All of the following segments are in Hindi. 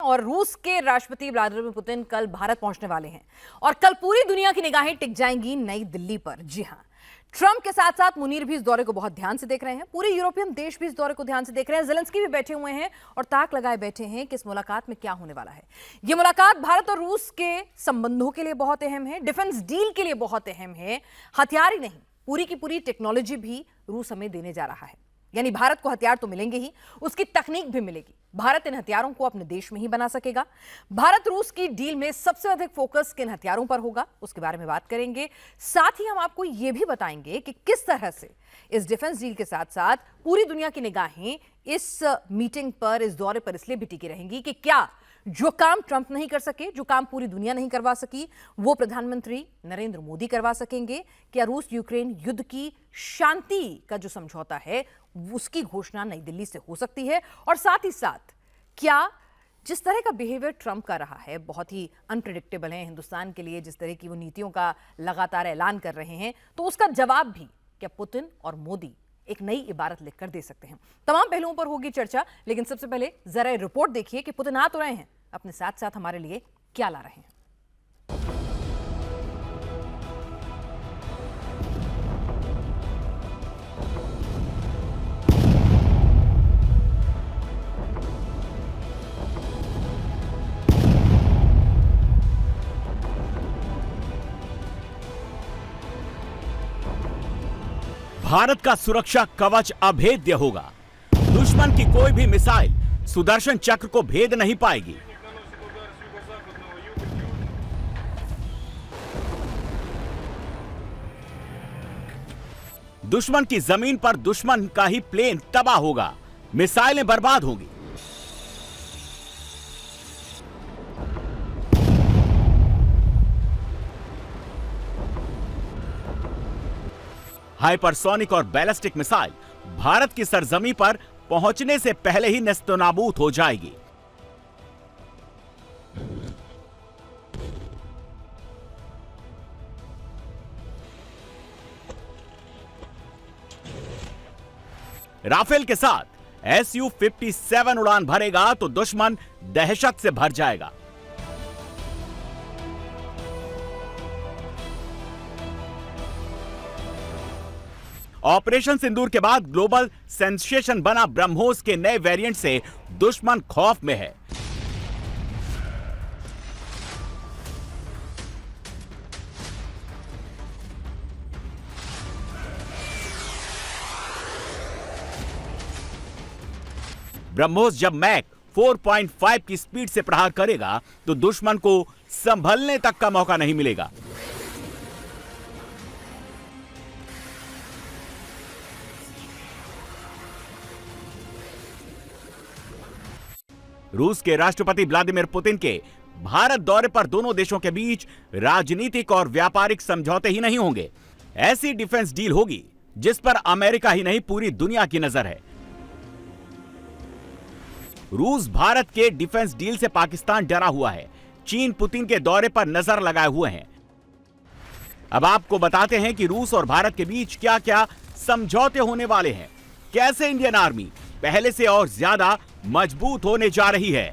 और रूस के राष्ट्रपति व्लादिमीर पुतिन कल भारत पहुंचने वाले हैं और कल पूरी दुनिया की निगाहें टिक जाएंगी नई दिल्ली पर। जी हां, ट्रंप के साथ साथ मुनीर भी इस दौरे को बहुत ध्यान से देख रहे हैं। पूरे यूरोपियन देश भी इस दौरे को ध्यान से देख रहे हैं। ज़ेलेंस्की भी बैठे हुए हैं और ताक लगाए बैठे हैं कि इस मुलाकात में क्या होने वाला है। यह मुलाकात भारत और रूस के संबंधों के लिए बहुत अहम है, डिफेंस डील के लिए बहुत अहम है। हथियार ही नहीं, पूरी की पूरी टेक्नोलॉजी भी रूस हमें देने जा रहा है। यानी भारत को हथियार तो मिलेंगे ही, उसकी तकनीक भी मिलेगी। भारत इन हथियारों को अपने देश में ही बना सकेगा। भारत रूस की डील में सबसे अधिक फोकस किन हथियारों पर होगा, उसके बारे में बात करेंगे। साथ ही हम आपको यह भी बताएंगे कि किस तरह से इस डिफेंस डील के साथ साथ पूरी दुनिया की निगाहें इस मीटिंग पर, इस दौरे पर इसलिए भी टिकी रहेंगी कि क्या जो काम ट्रंप नहीं कर सके, जो काम पूरी दुनिया नहीं करवा सकी, वो प्रधानमंत्री नरेंद्र मोदी करवा सकेंगे। क्या रूस यूक्रेन युद्ध की शांति का जो समझौता है उसकी घोषणा नई दिल्ली से हो सकती है? और साथ ही साथ क्या जिस तरह का बिहेवियर ट्रंप का रहा है, बहुत ही अनप्रेडिक्टेबल है हिंदुस्तान के लिए, जिस तरह की वो नीतियों का लगातार ऐलान कर रहे हैं, तो उसका जवाब भी क्या पुतिन और मोदी एक नई इबारत लिखकर दे सकते हैं? तमाम पहलुओं पर होगी चर्चा, लेकिन सबसे पहले जरा रिपोर्ट देखिए कि पुतिन आ तो रहे हैं, अपने साथ साथ हमारे लिए क्या ला रहे हैं। भारत का सुरक्षा कवच अभेद्य होगा। दुश्मन की कोई भी मिसाइल सुदर्शन चक्र को भेद नहीं पाएगी। दुश्मन की जमीन पर दुश्मन का ही प्लेन तबाह होगा, मिसाइलें बर्बाद होंगी। हाइपरसोनिक और बैलिस्टिक मिसाइल भारत की सरजमी पर पहुंचने से पहले ही नेस्तनाबूद हो जाएगी। राफेल के साथ Su-57 उड़ान भरेगा तो दुश्मन दहशत से भर जाएगा। ऑपरेशन सिंदूर के बाद ग्लोबल सेंसेशन बना ब्रह्मोस के नए वेरिएंट से दुश्मन खौफ में है। ब्रह्मोस जब मैक 4.5 की स्पीड से प्रहार करेगा तो दुश्मन को संभलने तक का मौका नहीं मिलेगा। रूस के राष्ट्रपति व्लादिमीर पुतिन के भारत दौरे पर दोनों देशों के बीच राजनीतिक और व्यापारिक समझौते ही नहीं होंगे। ऐसी डिफेंस डील होगी जिस पर अमेरिका ही नहीं पूरी दुनिया की नजर है। रूस भारत के डिफेंस डील से पाकिस्तान डरा हुआ है। चीन पुतिन के दौरे पर नजर लगाए हुए हैं। अब आपको बताते हैं कि रूस और भारत के बीच क्या क्या समझौते होने वाले हैं, कैसे इंडियन आर्मी पहले से और ज्यादा मजबूत होने जा रही है।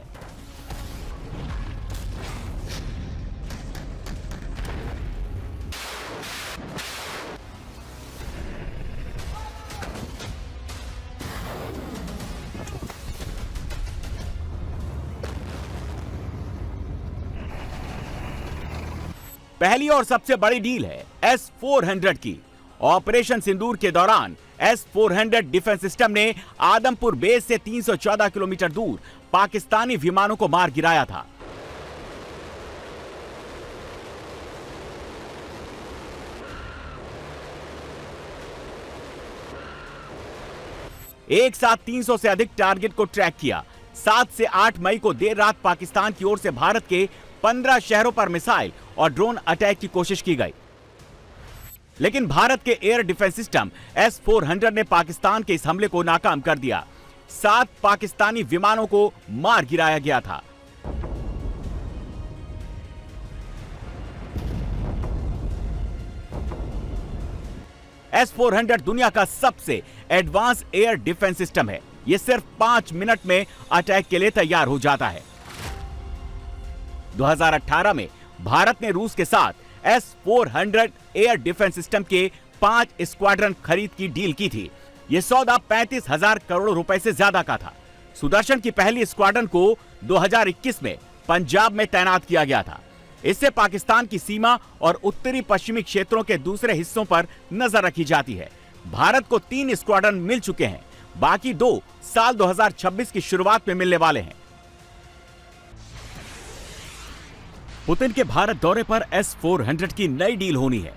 पहली और सबसे बड़ी डील है S-400 की। ऑपरेशन सिंदूर के दौरान S-400 डिफेंस सिस्टम ने आदमपुर बेस से 314 किलोमीटर दूर पाकिस्तानी विमानों को मार गिराया था। एक साथ 300 से अधिक टारगेट को ट्रैक किया। 7 से 8 मई को देर रात पाकिस्तान की ओर से भारत के 15 शहरों पर मिसाइल और ड्रोन अटैक की कोशिश की गई, लेकिन भारत के एयर डिफेंस सिस्टम S-400 ने पाकिस्तान के इस हमले को नाकाम कर दिया। 7 पाकिस्तानी विमानों को मार गिराया गया था। S-400 दुनिया का सबसे एडवांस एयर डिफेंस सिस्टम है। यह सिर्फ 5 मिनट में अटैक के लिए तैयार हो जाता है। 2018 में भारत ने रूस के साथ S-400 एयर डिफेंस सिस्टम के 5 स्क्वाड्रन खरीद की डील की थी। यह सौदा 35,000 करोड़ रुपए से ज्यादा का था। सुदर्शन की पहली स्क्वाड्रन को 2021 में पंजाब में तैनात किया गया था। इससे पाकिस्तान की सीमा और उत्तरी पश्चिमी क्षेत्रों के दूसरे हिस्सों पर नजर रखी जाती है। भारत को 3 स्क्वाड्रन मिल चुके हैं, बाकी 2 साल 2026 की शुरुआत में मिलने वाले हैं। पुतिन के भारत दौरे पर S-400 की नई डील होनी है।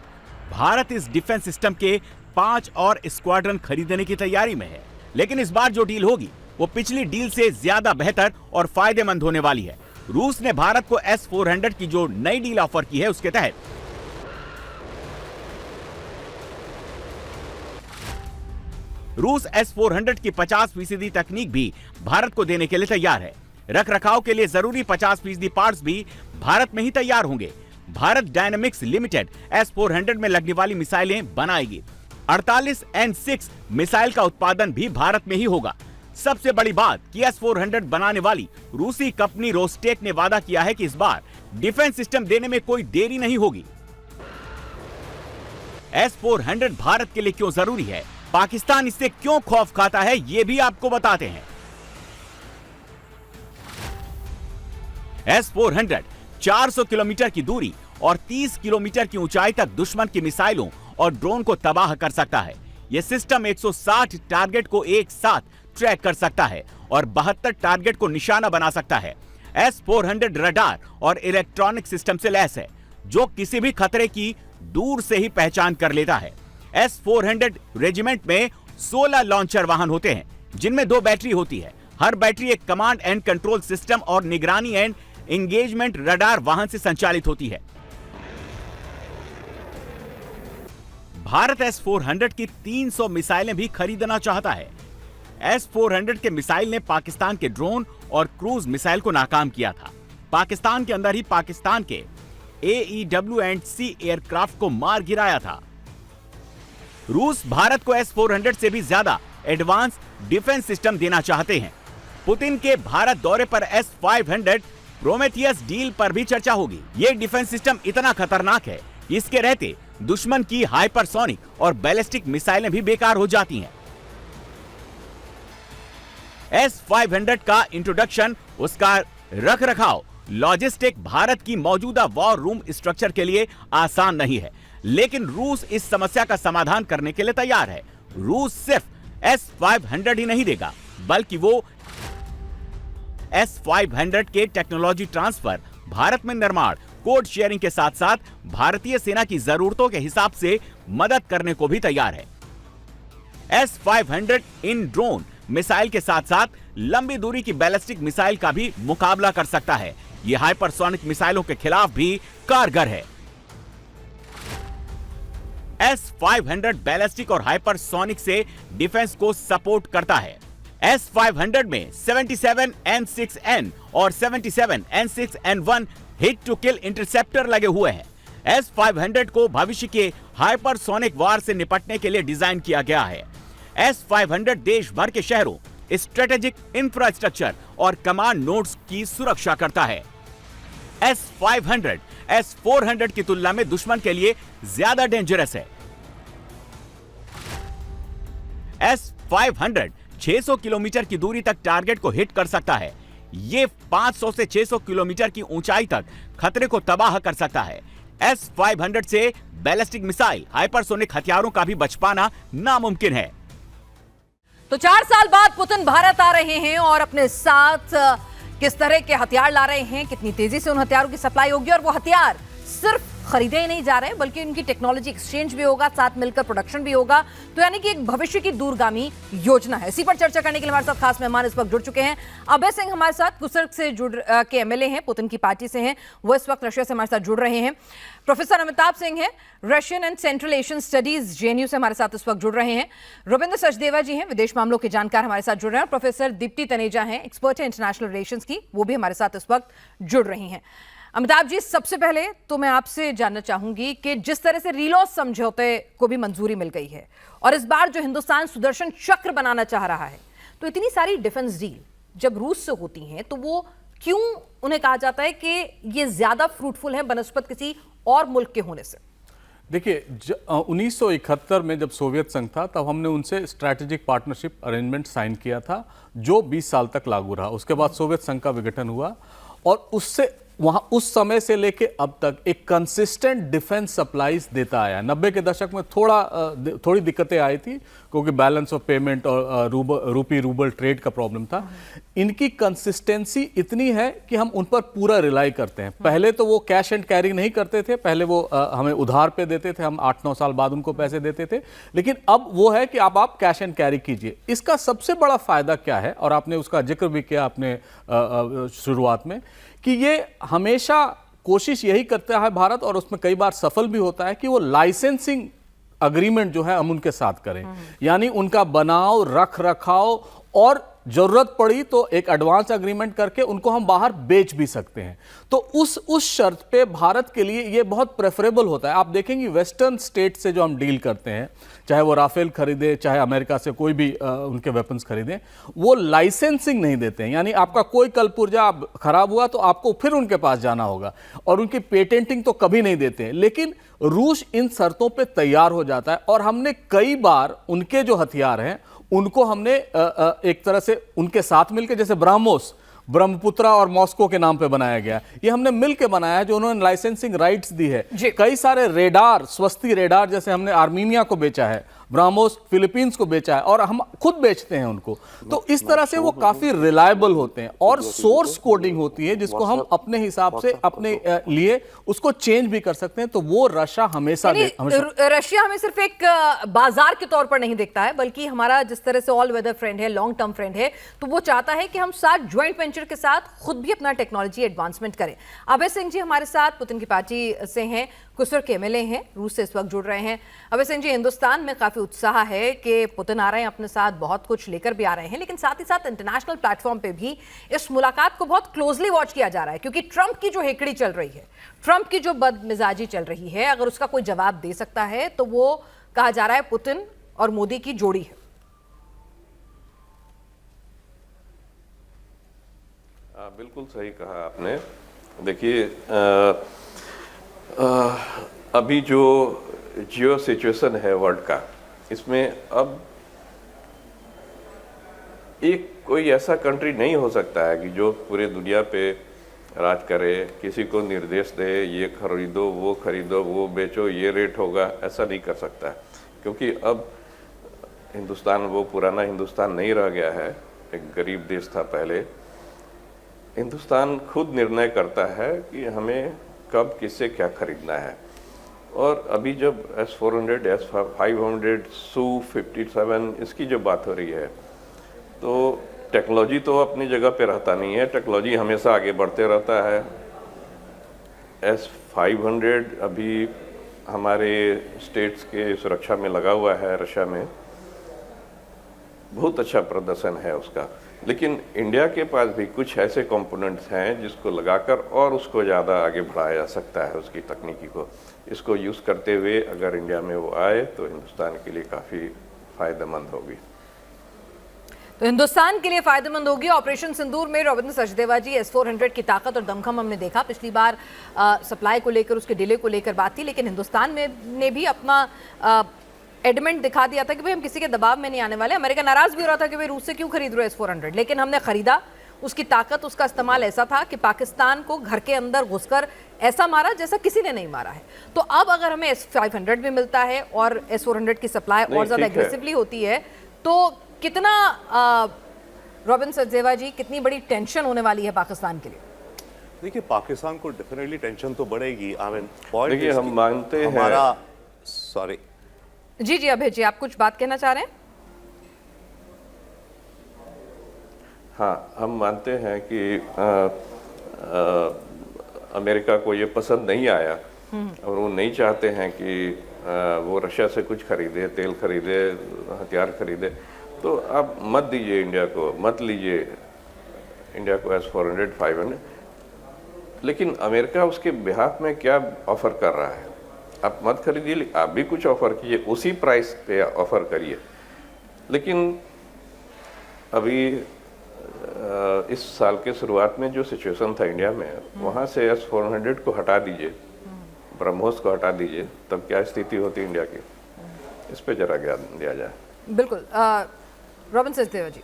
भारत इस डिफेंस सिस्टम के 5 और स्क्वाड्रन खरीदने की तैयारी में है, लेकिन इस बार जो डील होगी वो पिछली डील से ज्यादा बेहतर और फायदेमंद होने वाली है। रूस ने भारत को S-400 की जो नई डील ऑफर की है, उसके तहत रूस S-400 की 50% तकनीक भी भारत को देने के लिए तैयार है। रख रखाव के लिए जरूरी 50% पार्ट्स भी भारत में ही तैयार होंगे। भारत डायनामिक्स लिमिटेड S-400 में लगने वाली मिसाइलें बनाएगी। 48 N6 मिसाइल का उत्पादन भी भारत में ही होगा। सबसे बड़ी बात कि S-400 बनाने वाली रूसी कंपनी रोस्टेक ने वादा किया है कि इस बार डिफेंस सिस्टम देने में कोई देरी नहीं होगी। S-400 भारत के लिए क्यों जरूरी है, पाकिस्तान इससे क्यों खौफ खाता है, ये भी आपको बताते हैं। S-400 400 किलोमीटर की दूरी और 30 किलोमीटर की ऊंचाई तक दुश्मन की मिसाइलों और ड्रोन को तबाह कर सकता है। यह सिस्टम 160 टारगेट को एक साथ ट्रैक कर सकता है और 72 टारगेट को निशाना बना सकता है। S-400 रडार और इलेक्ट्रॉनिक सिस्टम से लैस है, जो किसी भी खतरे की दूर से ही पहचान कर लेता है। S-400 रेजिमेंट में 16 लॉन्चर वाहन होते हैं, जिनमें 2 बैटरी होती है। हर बैटरी एक कमांड एंड कंट्रोल सिस्टम और निगरानी एंड एंगेजमेंट रडार वाहन से संचालित होती है। भारत S-400 की 300 मिसाइलें भी खरीदना चाहता है। S-400 के मिसाइल ने पाकिस्तान के ड्रोन और क्रूज मिसाइल को नाकाम किया था। पाकिस्तान के अंदर ही पाकिस्तान के AEW&C एयरक्राफ्ट को मार गिराया था। रूस भारत को S-400 से भी ज्यादा एडवांस डिफेंस सिस्टम देना चाहते हैं। पुतिन के भारत दौरे पर S-500 प्रोमेथियस डील पर भी चर्चा होगी। ये डिफेंस सिस्टम इतना खतरनाक है, इसके रहते दुश्मन की हाइपरसोनिक और बैलिस्टिक मिसाइलें भी बेकार हो जाती हैं। S-500 का इंट्रोडक्शन, उसका रख रखाव, लॉजिस्टिक भारत की मौजूदा वॉर रूम स्ट्रक्चर के लिए आसान नहीं है, लेकिन रूस इस समस्या का समाधान करने के लिए तैयार है। रूस सिर्फ S-500 ही नहीं देगा, बल्कि वो S-500 के टेक्नोलॉजी ट्रांसफर, भारत में निर्माण, कोड शेयरिंग के साथ साथ भारतीय सेना की जरूरतों के हिसाब से मदद करने को भी तैयार है। S-500 इन ड्रोन मिसाइल के साथ साथ लंबी दूरी की बैलिस्टिक मिसाइल का भी मुकाबला कर सकता है। यह हाइपरसोनिक मिसाइलों के खिलाफ भी कारगर है। S-500 बैलिस्टिक और हाइपरसोनिक से डिफेंस को सपोर्ट करता है। S-500 में 77 N6N और 77 N6N1 hit to kill interceptor लगे हुए हैं। S-500 को भविष्य के हाइपरसोनिक वार से निपटने के लिए डिजाइन किया गया है। S-500 देश भर के शहरों, स्ट्रेटेजिक इंफ्रास्ट्रक्चर और कमांड नोड्स की सुरक्षा करता है। S-500 S-400 की तुलना में दुश्मन के लिए ज्यादा डेंजरस है। S-500 600 किलोमीटर की दूरी तक टारगेट को हिट कर सकता है। ये 500 से 600 किलोमीटर की ऊंचाई तक खतरे को तबाह कर सकता है। S-500 से बैलिस्टिक मिसाइल, हाइपरसोनिक हथियारों का भी बच पाना नामुमकिन है। तो 4 साल बाद पुतिन भारत आ रहे हैं और अपने साथ किस तरह के हथियार ला रहे हैं, कितनी तेजी से उन हथियारों की सप्लाई होगी, और वो हथियार सिर्फ खरीदे ही नहीं जा रहे बल्कि उनकी टेक्नोलॉजी एक्सचेंज भी होगा, साथ मिलकर प्रोडक्शन भी होगा। तो यानी कि एक भविष्य की दूरगामी योजना है। इसी पर चर्चा करने के लिए हमारे साथ खास मेहमान इस वक्त जुड़ चुके हैं। अभय सिंह हमारे साथ कुसर्ग से के एमएलए हैं, पुतिन की पार्टी से हैं, वो इस वक्त रशिया से हमारे साथ जुड़ रहे हैं। प्रोफेसर अमिताभ सिंह हैं, Russian and central Asian studies JNU से हमारे साथ इस वक्त जुड़ रहे हैं। रविंद्र सचदेवा जी हैं, विदेश मामलों के जानकार, हमारे साथ जुड़ रहे हैं। और प्रोफेसर दीप्ति तनेजा हैं, एक्सपर्ट है इंटरनेशनल रिलेशंस की, वो भी हमारे साथ इस वक्त जुड़ रही हैं। अमिताभ जी, सबसे पहले तो मैं आपसे जानना चाहूंगी कि जिस तरह से रीलॉस समझौते को भी मंजूरी मिल गई है और इस बार जो हिंदुस्तान सुदर्शन चक्र बनाना चाह रहा है, तो इतनी सारी डिफेंस डील जब रूस से होती हैं तो वो क्यों उन्हें कहा जाता है कि ये ज्यादा फ्रूटफुल है बनस्पत किसी और मुल्क के होने से? देखिए 1971 में जब सोवियत संघ था तब हमने उनसे स्ट्रैटेजिक पार्टनरशिप अरेंजमेंट साइन किया था जो 20 साल तक लागू रहा। उसके बाद सोवियत संघ का विघटन हुआ और उससे वहां उस समय से लेके अब तक एक कंसिस्टेंट डिफेंस सप्लाईज देता आया। 90 के दशक में थोड़ी दिक्कतें आई थी क्योंकि बैलेंस ऑफ पेमेंट और रूपी रूबल ट्रेड का प्रॉब्लम था। इनकी कंसिस्टेंसी इतनी है कि हम उन पर पूरा रिलाई करते हैं। पहले तो वो कैश एंड कैरी नहीं करते थे, पहले वो हमें उधार पे देते थे, हम 8-9 साल बाद उनको पैसे देते थे, लेकिन अब वो है कि आप कैश एंड कैरी कीजिए। इसका सबसे बड़ा फायदा क्या है, और आपने उसका जिक्र भी किया अपने शुरुआत में, कि ये हमेशा कोशिश यही करता है भारत, और उसमें कई बार सफल भी होता है, कि वो लाइसेंसिंग अग्रीमेंट जो है हम उनके साथ करें, यानी उनका बनाव, रख रखाव, और जरूरत पड़ी तो एक एडवांस एग्रीमेंट करके उनको हम बाहर बेच भी सकते हैं। तो उस शर्त पे भारत के लिए ये बहुत प्रेफरेबल होता है। आप देखेंगे वेस्टर्न स्टेट से जो हम डील करते हैं, चाहे वो राफेल खरीदे, चाहे अमेरिका से कोई भी उनके वेपन्स खरीदे, वो लाइसेंसिंग नहीं देते हैं। यानी आपका कोई कल पुर्जा खराब हुआ तो आपको फिर उनके पास जाना होगा, और उनकी पेटेंटिंग तो कभी नहीं देते हैं। लेकिन रूस इन शर्तों पे तैयार हो जाता है, और हमने कई बार उनके जो हथियार हैं उनको हमने एक तरह से उनके साथ मिलकर, जैसे ब्राह्मोस ब्रह्मपुत्रा और मॉस्को के नाम पे बनाया गया, ये हमने मिलकर बनाया है, जो उन्होंने लाइसेंसिंग राइट्स दी है। कई सारे रेडार, स्वस्ति रेडार जैसे हमने आर्मीनिया को बेचा है, ब्राह्मोस फिलीपींस को बेचा है, और हम खुद बेचते हैं उनको। तो इस तरह से वो काफी रिलायबल होते हैं, और सोर्स कोडिंग होती है जिसको हम अपने हिसाब से अपने लिए उसको चेंज भी कर सकते हैं। तो वो रशिया हमेशा रशिया हमें सिर्फ एक बाजार के तौर पर नहीं देखता है, बल्कि हमारा जिस तरह से ऑल वेदर फ्रेंड है, लॉन्ग टर्म फ्रेंड है, तो वो चाहता है कि हम साथ ज्वाइंट वेंचर के साथ खुद भी अपना टेक्नोलॉजी एडवांसमेंट करें। अभय सिंह जी हमारे साथ पुतिन की पार्टी से हैं, कुसर के एमएलए हैं, रूस से इस वक्त जुड़ रहे हैं। अभय सिंह जी, हिंदुस्तान में काफी उत्साह है कि पुतिन आ रहे हैं, अपने साथ बहुत कुछ लेकर भी आ रहे हैं, लेकिन साथ ही साथ इंटरनेशनल प्लेटफॉर्म पे भी इस मुलाकात को बहुत क्लोजली वॉच किया जा रहा है, क्योंकि ट्रंप की जो हेकड़ी चल रही है, ट्रंप की जो बदमिजाजी चल रही है, अगर उसका कोई जवाब दे सकता है तो वो कहा जा रहा है पुतिन और मोदी की जोड़ी है। बिल्कुल सही कहा आपने। देखिए अभी जो जियो सिचुएशन है वर्ल्ड का, इसमें अब एक कोई ऐसा कंट्री नहीं हो सकता है कि जो पूरे दुनिया पे राज करे, किसी को निर्देश दे, ये खरीदो, वो बेचो, ये रेट होगा, ऐसा नहीं कर सकता है। क्योंकि अब हिंदुस्तान वो पुराना हिंदुस्तान नहीं रह गया है, एक गरीब देश था पहले। हिंदुस्तान खुद निर्णय करता है कि हमें कब किससे क्या खरीदना है। और अभी जब S-400, S-500, Su-57 इसकी जो बात हो रही है, तो टेक्नोलॉजी तो अपनी जगह पे रहता नहीं है, टेक्नोलॉजी हमेशा आगे बढ़ते रहता है। S-500 अभी हमारे स्टेट्स के सुरक्षा में लगा हुआ है, रशिया में बहुत अच्छा प्रदर्शन है उसका। लेकिन इंडिया के पास भी कुछ ऐसे कंपोनेंट्स हैं जिसको लगाकर और उसको ज़्यादा आगे बढ़ाया जा सकता है, उसकी तकनीकी को। इसको यूज़ करते हुए अगर इंडिया में वो आए तो हिंदुस्तान के लिए काफ़ी फ़ायदेमंद होगी। तो हिंदुस्तान के लिए फायदेमंद होगी। ऑपरेशन सिंदूर में रविंद्र सचदेवा जी, S-400 की ताकत और दमखम हमने देखा। पिछली बार सप्लाई को लेकर, उसके डिले को लेकर बात थी, लेकिन हिंदुस्तान ने भी अपना एडमेंट दिखा दिया था कि भाई हम किसी के दबाव में नहीं आने वाले। अमेरिका नाराज भी हो रहा था कि भाई रूस से क्यों खरीद रहे हो S-400, लेकिन हमने खरीदा। उसकी ताकत, उसका इस्तेमाल ऐसा था कि पाकिस्तान को घर के अंदर घुसकर ऐसा मारा जैसा किसी ने नहीं मारा है। तो अब अगर हमें S-500 भी मिलता है और S-400 की सप्लाई और ज्यादा एग्रेसिवली होती है, तो कितना रॉबिन सचदेवा जी, कितनी बड़ी टेंशन होने वाली है पाकिस्तान के लिए? देखिए, पाकिस्तान को डेफिनेटली टेंशन तो बढ़ेगी। आई मीन पॉइंट, देखिए हम मानते हैं हमारा, सॉरी जी अभय जी, आप कुछ बात कहना चाह रहे हैं? हाँ, हम मानते हैं कि अमेरिका को ये पसंद नहीं आया और वो नहीं चाहते हैं कि वो रशिया से कुछ खरीदे, तेल खरीदे, हथियार खरीदे। तो आप मत दीजिए इंडिया को, मत लीजिए इंडिया को S-400, 500। लेकिन अमेरिका उसके बिहाफ में क्या ऑफर कर रहा है, आप मत खरीदिए, आप भी कुछ ऑफर कीजिए, उसी प्राइस पे ऑफर करिए। लेकिन अभी इस साल के शुरुआत में जो सिचुएशन था इंडिया में, वहाँ से S-400 को हटा दीजिए, ब्रह्मोस को हटा दीजिए, तब क्या स्थिति होती इंडिया की, इस पे जरा ज्ञान दिया जाए। बिल्कुल। रॉबिन सचदेवा जी,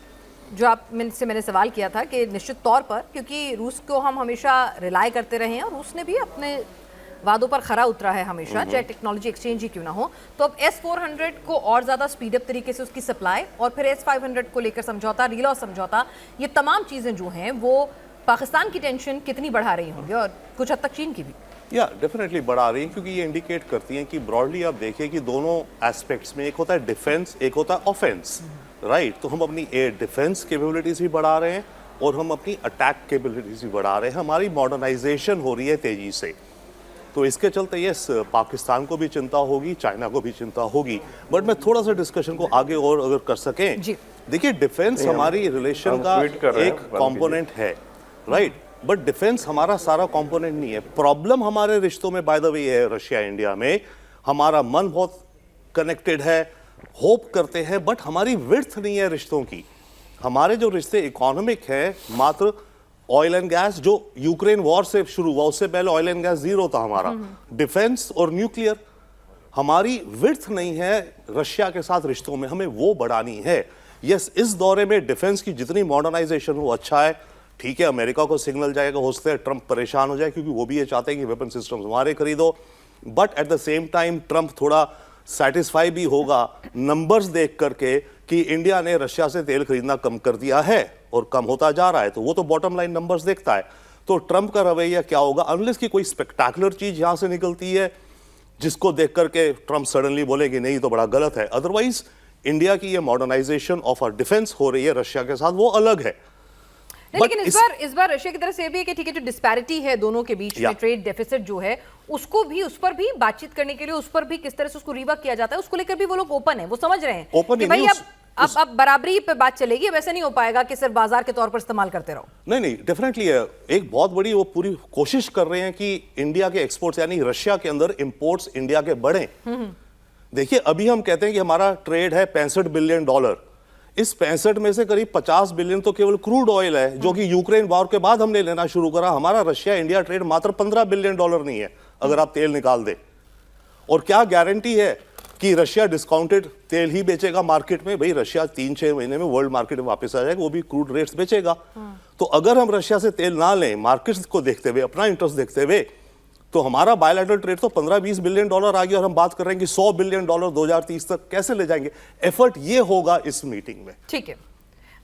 जो आप से मैंने सवाल किया था कि निश्चित तौर पर, क्योंकि रूस को हम हमेशा रिलाय करते रहे हैं और रूस ने भी अपने वादों पर खरा उतरा है हमेशा, चाहे टेक्नोलॉजी एक्सचेंज ही क्यों ना हो। तो अब S-400 को और ज़्यादा स्पीडअप तरीके से उसकी सप्लाई, और फिर S-500 को लेकर समझौता, रीलॉ समझौता, ये तमाम चीज़ें जो हैं वो पाकिस्तान की टेंशन कितनी बढ़ा रही होंगी और कुछ हद तक चीन की भी। या डेफिनेटली बढ़ा रही हैं, क्योंकि ये इंडिकेट करती हैं कि ब्रॉडली आप देखिए कि दोनों एस्पेक्ट्स में, एक होता है डिफेंस, एक होता है ऑफेंस, राइट। तो हम अपनी एयर डिफेंस कैपेबिलिटीज भी बढ़ा रहे हैं और हम अपनी अटैक कैपेबिलिटीज भी बढ़ा रहे हैं। हमारी मॉडर्नाइजेशन हो रही है तेजी से। तो इसके चलते यस, पाकिस्तान को भी चिंता होगी, चाइना को भी चिंता होगी। बट मैं थोड़ा सा डिस्कशन को आगे और अगर कर सकें, देखिए डिफेंस हमारी रिलेशन का एक कंपोनेंट है, राइट, बट डिफेंस हमारा सारा कंपोनेंट नहीं है। प्रॉब्लम हमारे रिश्तों में बाय द वे है, रशिया इंडिया में हमारा मन बहुत कनेक्टेड है, होप करते हैं, बट हमारी विड्थ नहीं है रिश्तों की। हमारे जो रिश्ते इकोनॉमिक है, मात्र ऑयल एंड गैस जो यूक्रेन वॉर से शुरू हुआ, उससे पहले ऑयल एंड गैस जीरो था हमारा, डिफेंस और न्यूक्लियर। हमारी विड्थ नहीं है रशिया के साथ रिश्तों में, हमें वो बढ़ानी है। यस, इस दौरे में डिफेंस की जितनी मॉडर्नाइजेशन हो अच्छा है, ठीक है। अमेरिका को सिग्नल जाएगा, हो सकता है ट्रंप परेशान हो जाए, क्योंकि वो भी ये चाहते हैं कि वेपन सिस्टम्स हमारे खरीदो। But at the same time Trump थोड़ा सेटिस्फाई भी होगा नंबर्स देख करके कि इंडिया ने रशिया से तेल खरीदना कम कर दिया है और कम होता जा रहा है, तो वो तो बॉटम लाइन नंबर्स देखता है। तो ट्रंप का रवैया क्या होगा, अनलेस की कोई स्पेक्टाकुलर चीज यहां से निकलती है जिसको देख करके ट्रंप सडनली बोले कि नहीं तो बड़ा गलत है। अदरवाइज इंडिया की ये मॉडर्नाइजेशन ऑफ आवर डिफेंस हो रही है रशिया के साथ, वो अलग है। लेकिन इस बार रशिया की तरफ से भी है कि ठीक है, जो डिस्पैरिटी है दोनों के बीच में, ट्रेड डेफिसिट जो है, उसको भी, उस पर भी बातचीत करने के लिए, उस पर भी किस तरह से उसको रिवर्क किया जाता है, उसको लेकर भी वो लोग ओपन है, वो समझ रहे हैं कि भाई अब बराबरी पे बात चलेगी। अब ऐसा नहीं हो पाएगा कि सिर्फ बाजार के तौर पर इस्तेमाल करते रहो। नहीं, डेफिनेटली एक बहुत बड़ी वो पूरी कोशिश कर रहे हैं कि इंडिया के एक्सपोर्ट्स, यानी रशिया के अंदर इंपोर्ट्स इंडिया के बढ़े। देखिए, अभी हम कहते हैं कि हमारा ट्रेड है $65 बिलियन। इस 65 में से करीब 50 बिलियन तो केवल क्रूड ऑयल है, जो कि यूक्रेन वॉर के बाद हमने लेना शुरू करा। हमारा रशिया इंडिया ट्रेड मात्र $15 बिलियन नहीं है, अगर आप तेल निकाल दे। और क्या गारंटी है कि रशिया डिस्काउंटेड तेल ही बेचेगा मार्केट में? भाई रशिया 3-6 महीने में वर्ल्ड मार्केट में वापस आ जाएगा, वो भी क्रूड रेट्स बेचेगा। तो अगर हम रशिया से तेल ना लें, मार्केट्स को देखते हुए, अपना इंटरेस्ट देखते हुए, तो हमारा बायलैटरल ट्रेड तो $15-20 बिलियन आ गया, और हम बात कर रहे हैं कि $100 बिलियन 2030 तक कैसे ले जाएंगे। एफर्ट ये होगा इस मीटिंग में। ठीक है,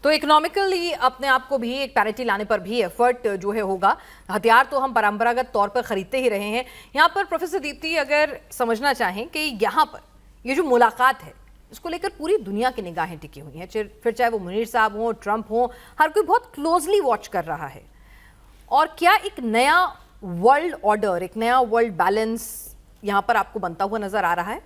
तो इकोनॉमिकली अपने आप को भी एक पैरिटी लाने पर भी एफर्ट जो है होगा। हथियार तो हम परंपरागत तौर पर खरीदते ही रहे हैं। यहाँ पर प्रोफेसर दीप्ति अगर समझना चाहें कि यहाँ पर ये जो मुलाकात है, इसको लेकर पूरी दुनिया की निगाहें टिकी हुई हैं, फिर चाहे वो मुनीर साहब हों, ट्रंप हों, हर कोई बहुत क्लोजली वॉच कर रहा है। और क्या एक नया वर्ल्ड ऑर्डर, एक नया वर्ल्ड बैलेंस यहाँ पर आपको बनता हुआ नजर आ रहा है?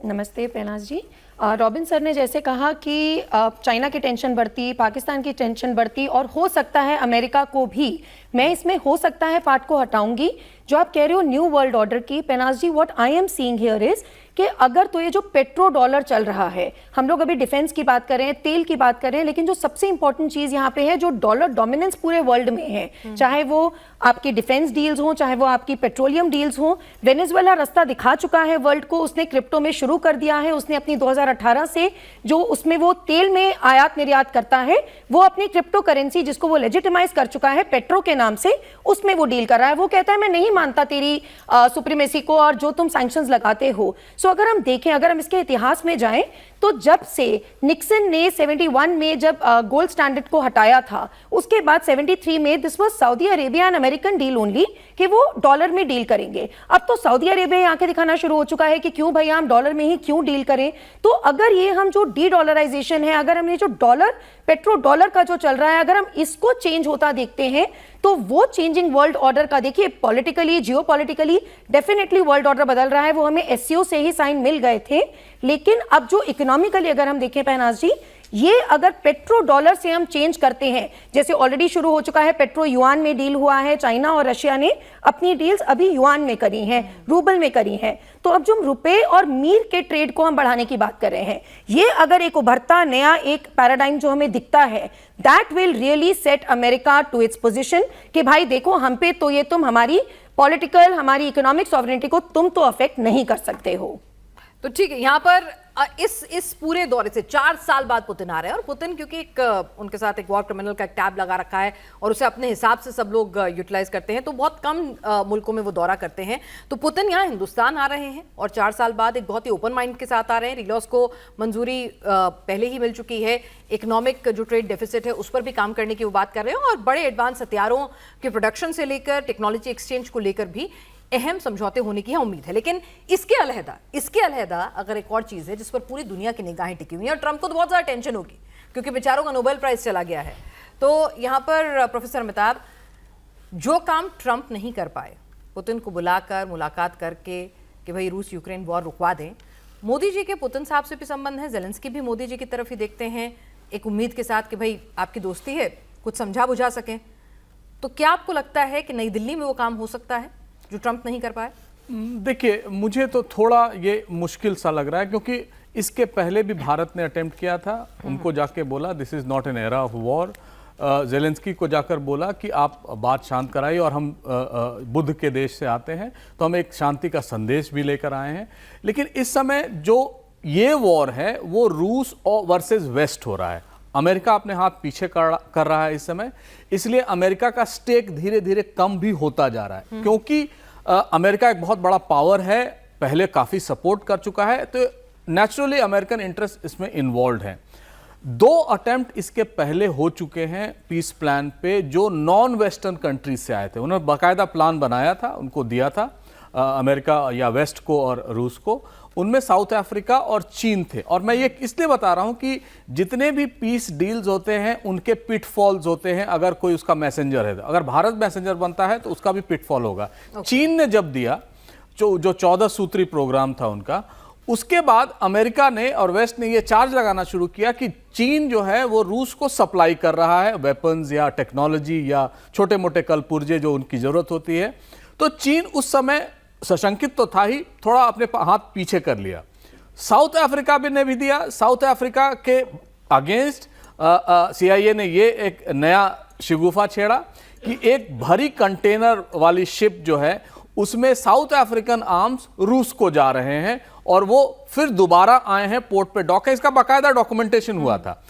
नमस्ते पहनाज जी। रॉबिन सर ने जैसे कहा कि चाइना की टेंशन बढ़ती, पाकिस्तान की टेंशन बढ़ती, और हो सकता है अमेरिका को भी। मैं इसमें हो सकता है पार्ट को हटाऊंगी। जो आप कह रहे हो न्यू वर्ल्ड ऑर्डर की, पेनाज जी, what I am seeing here is कि अगर तो ये जो पेट्रो डॉलर चल रहा है, हम लोग अभी डिफेंस की बात कर रहे हैं, तेल की बात कर रहे हैं, लेकिन जो सबसे इंपॉर्टेंट चीज यहाँ पे है, जो डॉलर डोमिनेंस पूरे वर्ल्ड में है, चाहे वो आपकी डिफेंस डील्स हो, चाहे वो आपकी पेट्रोलियम डील्स हो। वेनेजुएला रास्ता दिखा चुका है वर्ल्ड को, उसने क्रिप्टो में शुरू कर दिया है। उसने अपनी 2018 से जो उसमें वो तेल में आयात निर्यात करता है, वो अपनी क्रिप्टो करेंसी जिसको वो लेजिटिमाइज कर चुका है पेट्रो के नाम से, उसमें वो डील कर रहा है। वो कहता है मैं नहीं मानता तेरी सुप्रीमेसी को और जो तुम सैंक्शंस लगाते हो। सो अगर हम देखें, अगर हम इसके इतिहास में जाएं, तो जब से निक्सन ने 71 में जब गोल्ड स्टैंडर्ड को हटाया था, उसके बाद 73 में this was Saudi Arabia and American deal only कि वो डॉलर में डील करेंगे। अब तो सऊदी अरेबिया आंखें दिखाना शुरू हो चुका है कि क्यों भैया हम डॉलर में ही क्यों डील करें। तो अगर ये हम जो डी डॉलराइजेशन है, अगर हम ये जो डॉलर पेट्रो डॉलर का जो चल रहा है, अगर हम इसको चेंज होता देखते हैं, तो वो चेंजिंग वर्ल्ड ऑर्डर का देखिए, politically, geopolitically definitely world order बदल रहा है। वो हमें एससीओ से ही साइन मिल गए थे, लेकिन अब जो इकोनॉमिकली अगर हम देखें पहनाज जी, ये अगर पेट्रो डॉलर से हम चेंज करते हैं, जैसे ऑलरेडी शुरू हो चुका है, पेट्रो युआन में डील हुआ है, चाइना और रशिया ने अपनी डील्स अभी युआन में करी हैं, रूबल में करी हैं, तो अब जो हम रुपए और मीर के ट्रेड को हम बढ़ाने की बात कर रहे हैं, ये अगर एक उभरता नया एक पैराडाइम जो हमें दिखता है, that will really set America to its position कि भाई देखो हम पे तो ये तुम हमारी पॉलिटिकल, हमारी इकोनॉमिक सॉवरेनिटी को तुम तो अफेक्ट नहीं कर सकते हो। तो ठीक है, यहाँ पर इस पूरे दौरे से 4 साल बाद पुतिन आ रहे हैं, और पुतिन क्योंकि उनके साथ एक वॉर क्रिमिनल का एक टैब लगा रखा है और उसे अपने हिसाब से सब लोग यूटिलाइज करते हैं, तो बहुत कम मुल्कों में वो दौरा करते हैं। तो पुतिन यहाँ हिंदुस्तान आ रहे हैं और 4 साल बाद एक बहुत ही ओपन माइंड के साथ आ रहे हैं। रिलॉस को मंजूरी पहले ही मिल चुकी है, इकोनॉमिक जो ट्रेड डेफिसिट है उस पर भी काम करने की वो बात कर रहे हैं, और बड़े एडवांस हथियारों के प्रोडक्शन से लेकर टेक्नोलॉजी एक्सचेंज को लेकर भी अहम समझौते होने की उम्मीद है। लेकिन इसके अलहदा अगर एक और चीज है जिस पर पूरी दुनिया की निगाहें टिकी हुई हैं, और ट्रंप को तो बहुत ज्यादा टेंशन होगी क्योंकि बेचारों का नोबेल प्राइज चला गया है, तो यहां पर प्रोफेसर अमिताभ, जो काम ट्रंप नहीं कर पाए, पुतिन को बुलाकर मुलाकात करके कि भाई रूस यूक्रेन वॉर रुकवा दें, मोदी जी के पुतिन साहब से भी संबंध है, ज़ेलेंस्की भी मोदी जी की तरफ ही देखते हैं एक उम्मीद के साथ कि भाई आपकी दोस्ती है, कुछ समझा बुझा सकें, तो क्या आपको लगता है कि नई दिल्ली में वो काम हो सकता है जो ट्रंप नहीं कर पाए? देखिए, मुझे तो थोड़ा ये मुश्किल सा लग रहा है, क्योंकि इसके पहले भी भारत ने अटेम्प्ट किया था, उनको जाके बोला this is not an era of war, Zelensky को जाकर बोला कि आप बात शांत कराइए, और हम बुद्ध के देश से आते हैं तो हम एक शांति का संदेश भी लेकर आए हैं। लेकिन इस समय जो ये वॉर है वो रूस और वर्सेस वेस्ट हो रहा है, अमेरिका अपने हाथ पीछे कर रहा है इस समय, इसलिए अमेरिका का स्टेक धीरे धीरे कम भी होता जा रहा है, क्योंकि अमेरिका एक बहुत बड़ा पावर है, पहले काफ़ी सपोर्ट कर चुका है, तो नेचुरली अमेरिकन इंटरेस्ट इसमें इन्वॉल्व है। 2 अटेम्प्ट इसके पहले हो चुके हैं पीस प्लान पे, जो नॉन वेस्टर्न कंट्रीज से आए थे, उन्होंने बाकायदा प्लान बनाया था, उनको दिया था अमेरिका या वेस्ट को और रूस को, उनमें साउथ अफ्रीका और चीन थे। और मैं ये इसलिए बता रहा हूं कि जितने भी पीस डील्स होते हैं उनके पिटफॉल्स होते हैं, अगर कोई उसका मैसेंजर है, अगर भारत मैसेंजर बनता है तो उसका भी पिटफॉल होगा। चीन ने जब दिया जो 14 सूत्री प्रोग्राम था उनका, उसके बाद अमेरिका ने और वेस्ट ने ये चार्ज लगाना शुरू किया कि चीन जो है वो रूस को सप्लाई कर रहा है वेपन्स या टेक्नोलॉजी या छोटे मोटे कलपुर्जे जो उनकी जरूरत होती है। तो चीन उस समय सशंकित तो था ही, थोड़ा अपने हाथ पीछे कर लिया। साउथ अफ्रीका ने भी दिया, साउथ अफ्रीका के अगेंस्ट CIA ने ये एक नया शिगुफा छेड़ा कि एक भरी कंटेनर वाली शिप जो है उसमें साउथ अफ्रीकन आर्म्स रूस को जा रहे हैं, और वो फिर दोबारा आए हैं पोर्ट पे डॉक है, इसका बाकायदा डॉक्यूमेंटेशन हुआ था।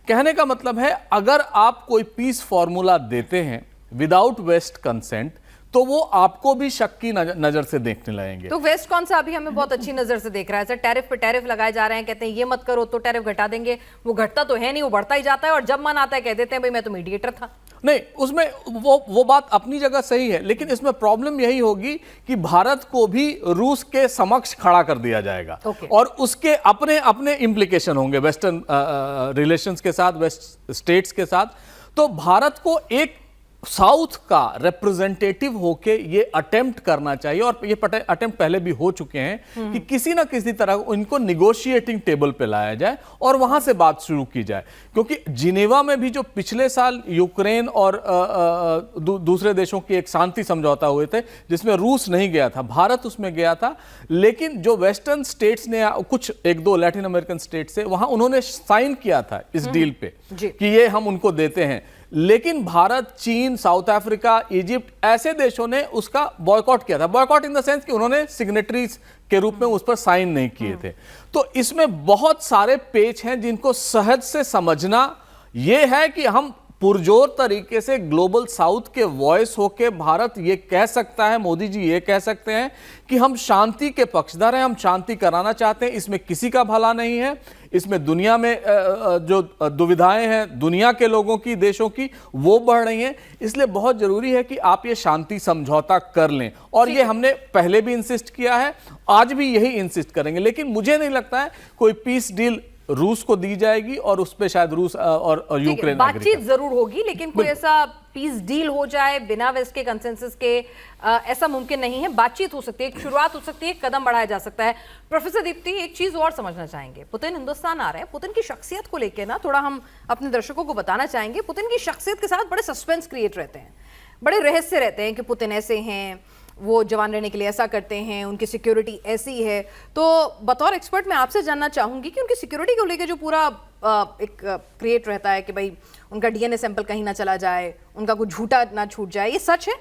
कहने का मतलब है, अगर आप कोई पीस फॉर्मूला देते हैं विदाउट वेस्ट कंसेंट तो वो आपको भी शक की नजर से देखने लगेंगे। तो वेस्ट कौन सा अभी हमें बहुत अच्छी नजर से देख रहा है, सर टैरिफ पे टैरिफ लगाए जा रहे हैं, कहते हैं ये मत करो तो टैरिफ घटा देंगे, वो घटता तो है नहीं, वो बढ़ता ही जाता है, और जब मन आता है कह देते हैं भाई मैं तो मीडिएटर था। नहीं, उसमें वो बात अपनी जगह सही है, लेकिन इसमें प्रॉब्लम यही होगी कि भारत को भी रूस के समक्ष खड़ा कर दिया जाएगा, और उसके अपने अपने इम्प्लीकेशन होंगे वेस्टर्न रिलेशंस के साथ, वेस्ट स्टेट्स के साथ। तो भारत को एक साउथ का रिप्रेजेंटेटिव होके ये अटेम्प्ट करना चाहिए, और ये अटेम्प्ट पहले भी हो चुके हैं कि किसी ना किसी तरह उनको निगोशिएटिंग टेबल पे लाया जाए और वहां से बात शुरू की जाए। क्योंकि जिनेवा में भी जो पिछले साल यूक्रेन और दूसरे देशों की एक शांति समझौता हुए थे, जिसमें रूस नहीं गया था, भारत उसमें गया था, लेकिन जो वेस्टर्न स्टेट्स ने, कुछ 1-2 लैटिन अमेरिकन स्टेट से, वहां उन्होंने साइन किया था इस डील पे कि ये हम उनको देते हैं। लेकिन भारत, चीन, साउथ अफ्रीका, इजिप्ट, ऐसे देशों ने उसका बॉयकॉट किया था। बॉयकॉट इन द सेंस कि उन्होंने सिग्नेटरीज के रूप में उस पर साइन नहीं किए थे। तो इसमें बहुत सारे पेच हैं जिनको सहज से समझना यह है कि हम पुरजोर तरीके से ग्लोबल साउथ के वॉइस होके भारत ये कह सकता है, मोदी जी ये कह सकते हैं कि हम शांति के पक्षधर हैं, हम शांति कराना चाहते हैं, इसमें किसी का भला नहीं है, इसमें दुनिया में जो दुविधाएं हैं दुनिया के लोगों की, देशों की, वो बढ़ रही हैं। इसलिए बहुत जरूरी है कि आप ये शांति समझौता कर लें, और ये हमने पहले भी इंसिस्ट किया है, आज भी यही इंसिस्ट करेंगे। लेकिन मुझे नहीं लगता है कोई पीस डील रूस को दी जाएगी और उस पे शायद रूस और यूक्रेन बातचीत जरूर होगी, लेकिन कोई ऐसा पीस डील हो जाए बिना वेस्ट के कंसेंसस के, ऐसा मुमकिन नहीं है। बातचीत हो सकती है, एक शुरुआत हो सकती है, एक कदम बढ़ाया जा सकता है। प्रोफेसर दीप्ति, एक चीज और समझना चाहेंगे, पुतिन हिंदुस्तान आ रहे हैं, पुतिन की शख्सियत को लेकर ना थोड़ा हम अपने दर्शकों को बताना चाहेंगे। पुतिन की शख्सियत के साथ बड़े सस्पेंस क्रिएट रहते हैं, बड़े रहस्य रहते हैं कि पुतिन ऐसे हैं, वो जवान रहने के लिए ऐसा करते हैं, उनकी सिक्योरिटी ऐसी है। तो बतौर एक्सपर्ट मैं आपसे जानना चाहूंगी कि उनकी सिक्योरिटी को लेकर जो पूरा एक क्रिएट रहता है कि भाई उनका डीएनए सैंपल कहीं ना चला जाए, उनका कुछ झूठा ना छूट जाए, ये सच है?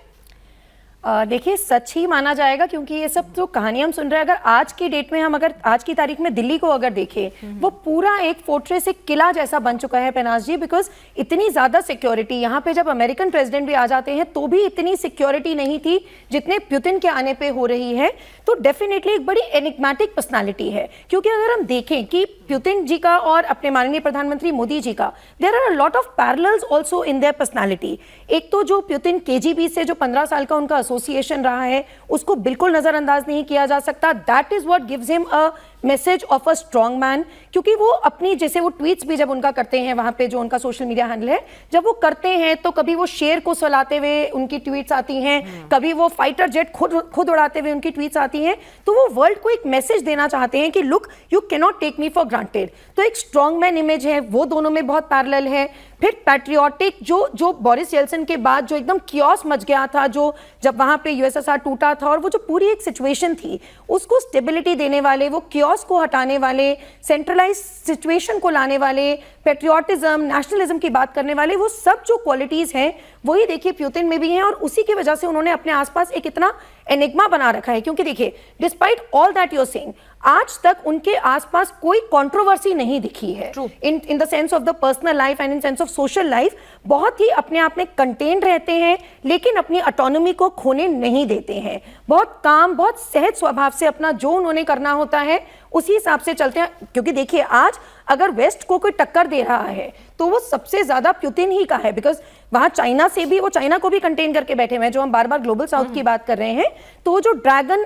देखिए, सच ही माना जाएगा, क्योंकि ये सब जो कहानी हम सुन रहे हैं, अगर आज की डेट में हम अगर आज की तारीख में दिल्ली को अगर देखें, वो पूरा एक फोर्ट्रेस, एक किला जैसा बन चुका है पेनाज जी, बिकॉज इतनी ज्यादा सिक्योरिटी यहाँ पे, जब अमेरिकन प्रेसिडेंट भी आ जाते हैं तो भी इतनी सिक्योरिटी नहीं थी जितने पुतिन के आने पे हो रही है। तो डेफिनेटली एक बड़ी एनिग्मेटिक पर्सनालिटी है, क्योंकि अगर हम देखें कि पुतिन जी का और अपने माननीय प्रधानमंत्री मोदी जी का, there are a lot of parallels also in their personality. एक तो जो पुतिन केजीबी से जो 15 साल का उनका एसोसिएशन रहा है, उसको बिल्कुल नजरअंदाज नहीं किया जा सकता। That is what gives him a message of a strong man, क्योंकि वो अपनी, जैसे वो ट्वीट्स भी जब उनका करते हैं वहां पे, जो उनका सोशल मीडिया हैंडल है, जब वो करते हैं तो कभी वो शेर को सुलाते हुए उनकी ट्वीट्स आती हैं, कभी वो फाइटर जेट खुद उड़ाते हुए उनकी ट्वीट्स आती हैं। तो वो वर्ल्ड को एक मैसेज देना चाहते हैं कि look, you can not take me for granted. तो एक स्ट्रॉन्ग मैन इमेज है, वो दोनों में बहुत पैरेलल है। फिर पैट्रियोटिक, जो बोरिस येल्सिन के बाद जो एकदम कियोस मच गया था, जो जब वहां पे यूएसएसआर टूटा था, और वो जो पूरी एक सिचुएशन थी उसको स्टेबिलिटी देने वाले, वो कियोस को हटाने वाले, सेंट्रलाइज सिचुएशन को लाने वाले, पेट्रियोटिज्म, नेशनलिज्म की बात करने वाले, वो सब जो क्वालिटीज हैं वही देखिए पुतिन में भी हैं। और उसी की वजह से उन्होंने अपने आसपास एक इतना एनिग्मा बना रखा है, क्योंकि देखिए, despite all that you are saying, आज तक उनके आसपास कोई कंट्रोवर्सी नहीं दिखी है in the sense of the personal life and in sense of social life. बहुत ही अपने आप में कंटेन रहते हैं, लेकिन अपनी ऑटोनॉमी को खोने नहीं देते हैं। बहुत काम, बहुत सहज स्वभाव से अपना जो उन्होंने करना होता है उसी हिसाब से चलते हैं। क्योंकि देखिए, आज अगर वेस्ट को कोई टक्कर दे रहा है तो वो सबसे ज्यादा पुतिन ही का है, बिकॉज वहां चाइना से भी, वो चाइना को भी कंटेन करके बैठे हुए हैं। जो हम बार बार ग्लोबल साउथ की बात कर रहे हैं, तो जो ड्रैगन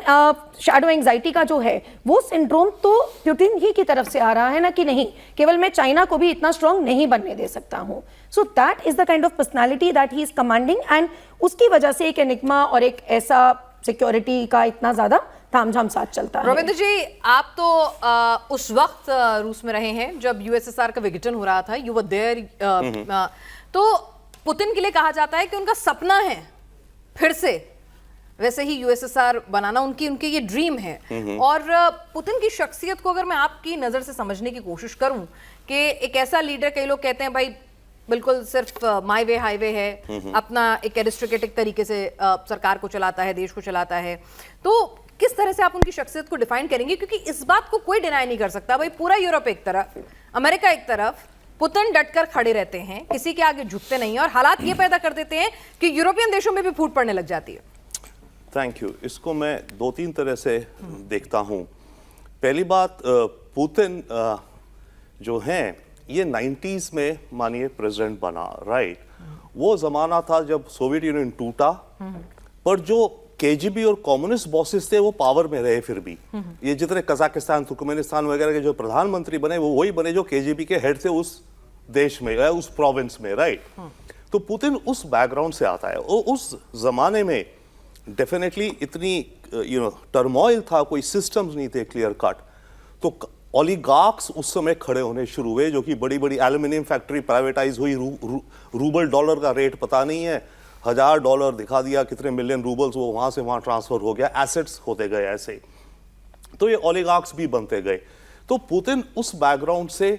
शैडो एंजाइटी का जो है, वो सिंड्रोम तो पुतिन ही की तरफ से आ रहा है ना, कि नहीं केवल मैं चाइना को भी इतना स्ट्रांग नहीं बनने दे सकता हूं। So that is the kind of personality that he is commanding, and उसकी वजह से एक एनिग्मा और एक ऐसा सिक्योरिटी का इतना ज्यादा तामझाम साथ चलता है। रविंद्र जी, आप तो उस वक्त रूस में रहे हैं जब यूएसएसआर का विघटन हो रहा था, यू वर देयर। तो पुतिन के लिए कहा जाता है कि उनका सपना है फिर से वैसे ही यूएसएसआर बनाना, उनकी ये ड्रीम है। और पुतिन की शख्सियत को अगर मैं आपकी नजर से समझने की कोशिश करूं कि एक ऐसा लीडर, कई लोग कहते हैं भाई बिल्कुल सिर्फ माई वे हाईवे है, अपना एक एरिस्टोक्रेटिक तरीके से सरकार को चलाता है, देश को चलाता है, तो किस तरह से आप उनकी शख्सियत को डिफाइन करेंगे? क्योंकि इस बात को कोई डिनाई नहीं कर सकता भाई, पूरा यूरोप एक तरफ, अमेरिका एक तरफ, पुतिन डटकर खड़े रहते हैं, किसी के आगे झुकते नहीं हैं, और हालात ये पैदा कर देते हैं कि यूरोपियन देशों में भी फूट पड़ने लग जाती है। Thank you. इसको मैं 2-3 तरह से देखता हूं। पहली बात, पुतिन जो हैं, ये 90s में मानिए प्रेसिडेंट बना, राइट? वो जमाना था जब सोवियत यूनियन टूटा, पर जो केजीबी और कम्युनिस्ट बॉसेस थे वो पावर में रहे फिर भी। ये जितने कजाकिस्तान, तुर्कमेनिस्तान वगैरह के जो प्रधानमंत्री बने, वो वही बने जो केजीबी के हेड थे उस देश में, उस प्रोविंस में, राइट? तो पुतिन उस बैकग्राउंड से आता है। और उस जमाने में डेफिनेटली इतनी टर्मोइल था, कोई सिस्टम्स नहीं थे क्लियर कट। तो ओलिगार्क्स उस समय खड़े होने शुरू हुए, जो कि बड़ी बड़ी एल्यूमिनियम फैक्ट्री प्राइवेटाइज हुई, रूबल डॉलर का रेट पता नहीं है, $1000 दिखा दिया, कितने मिलियन रूबल्स वो वहां से वहां ट्रांसफर हो गया, एसेट्स होते गए ऐसे। तो ये ओलिगार्क्स भी बनते गए। तो पुतिन उस बैकग्राउंड से,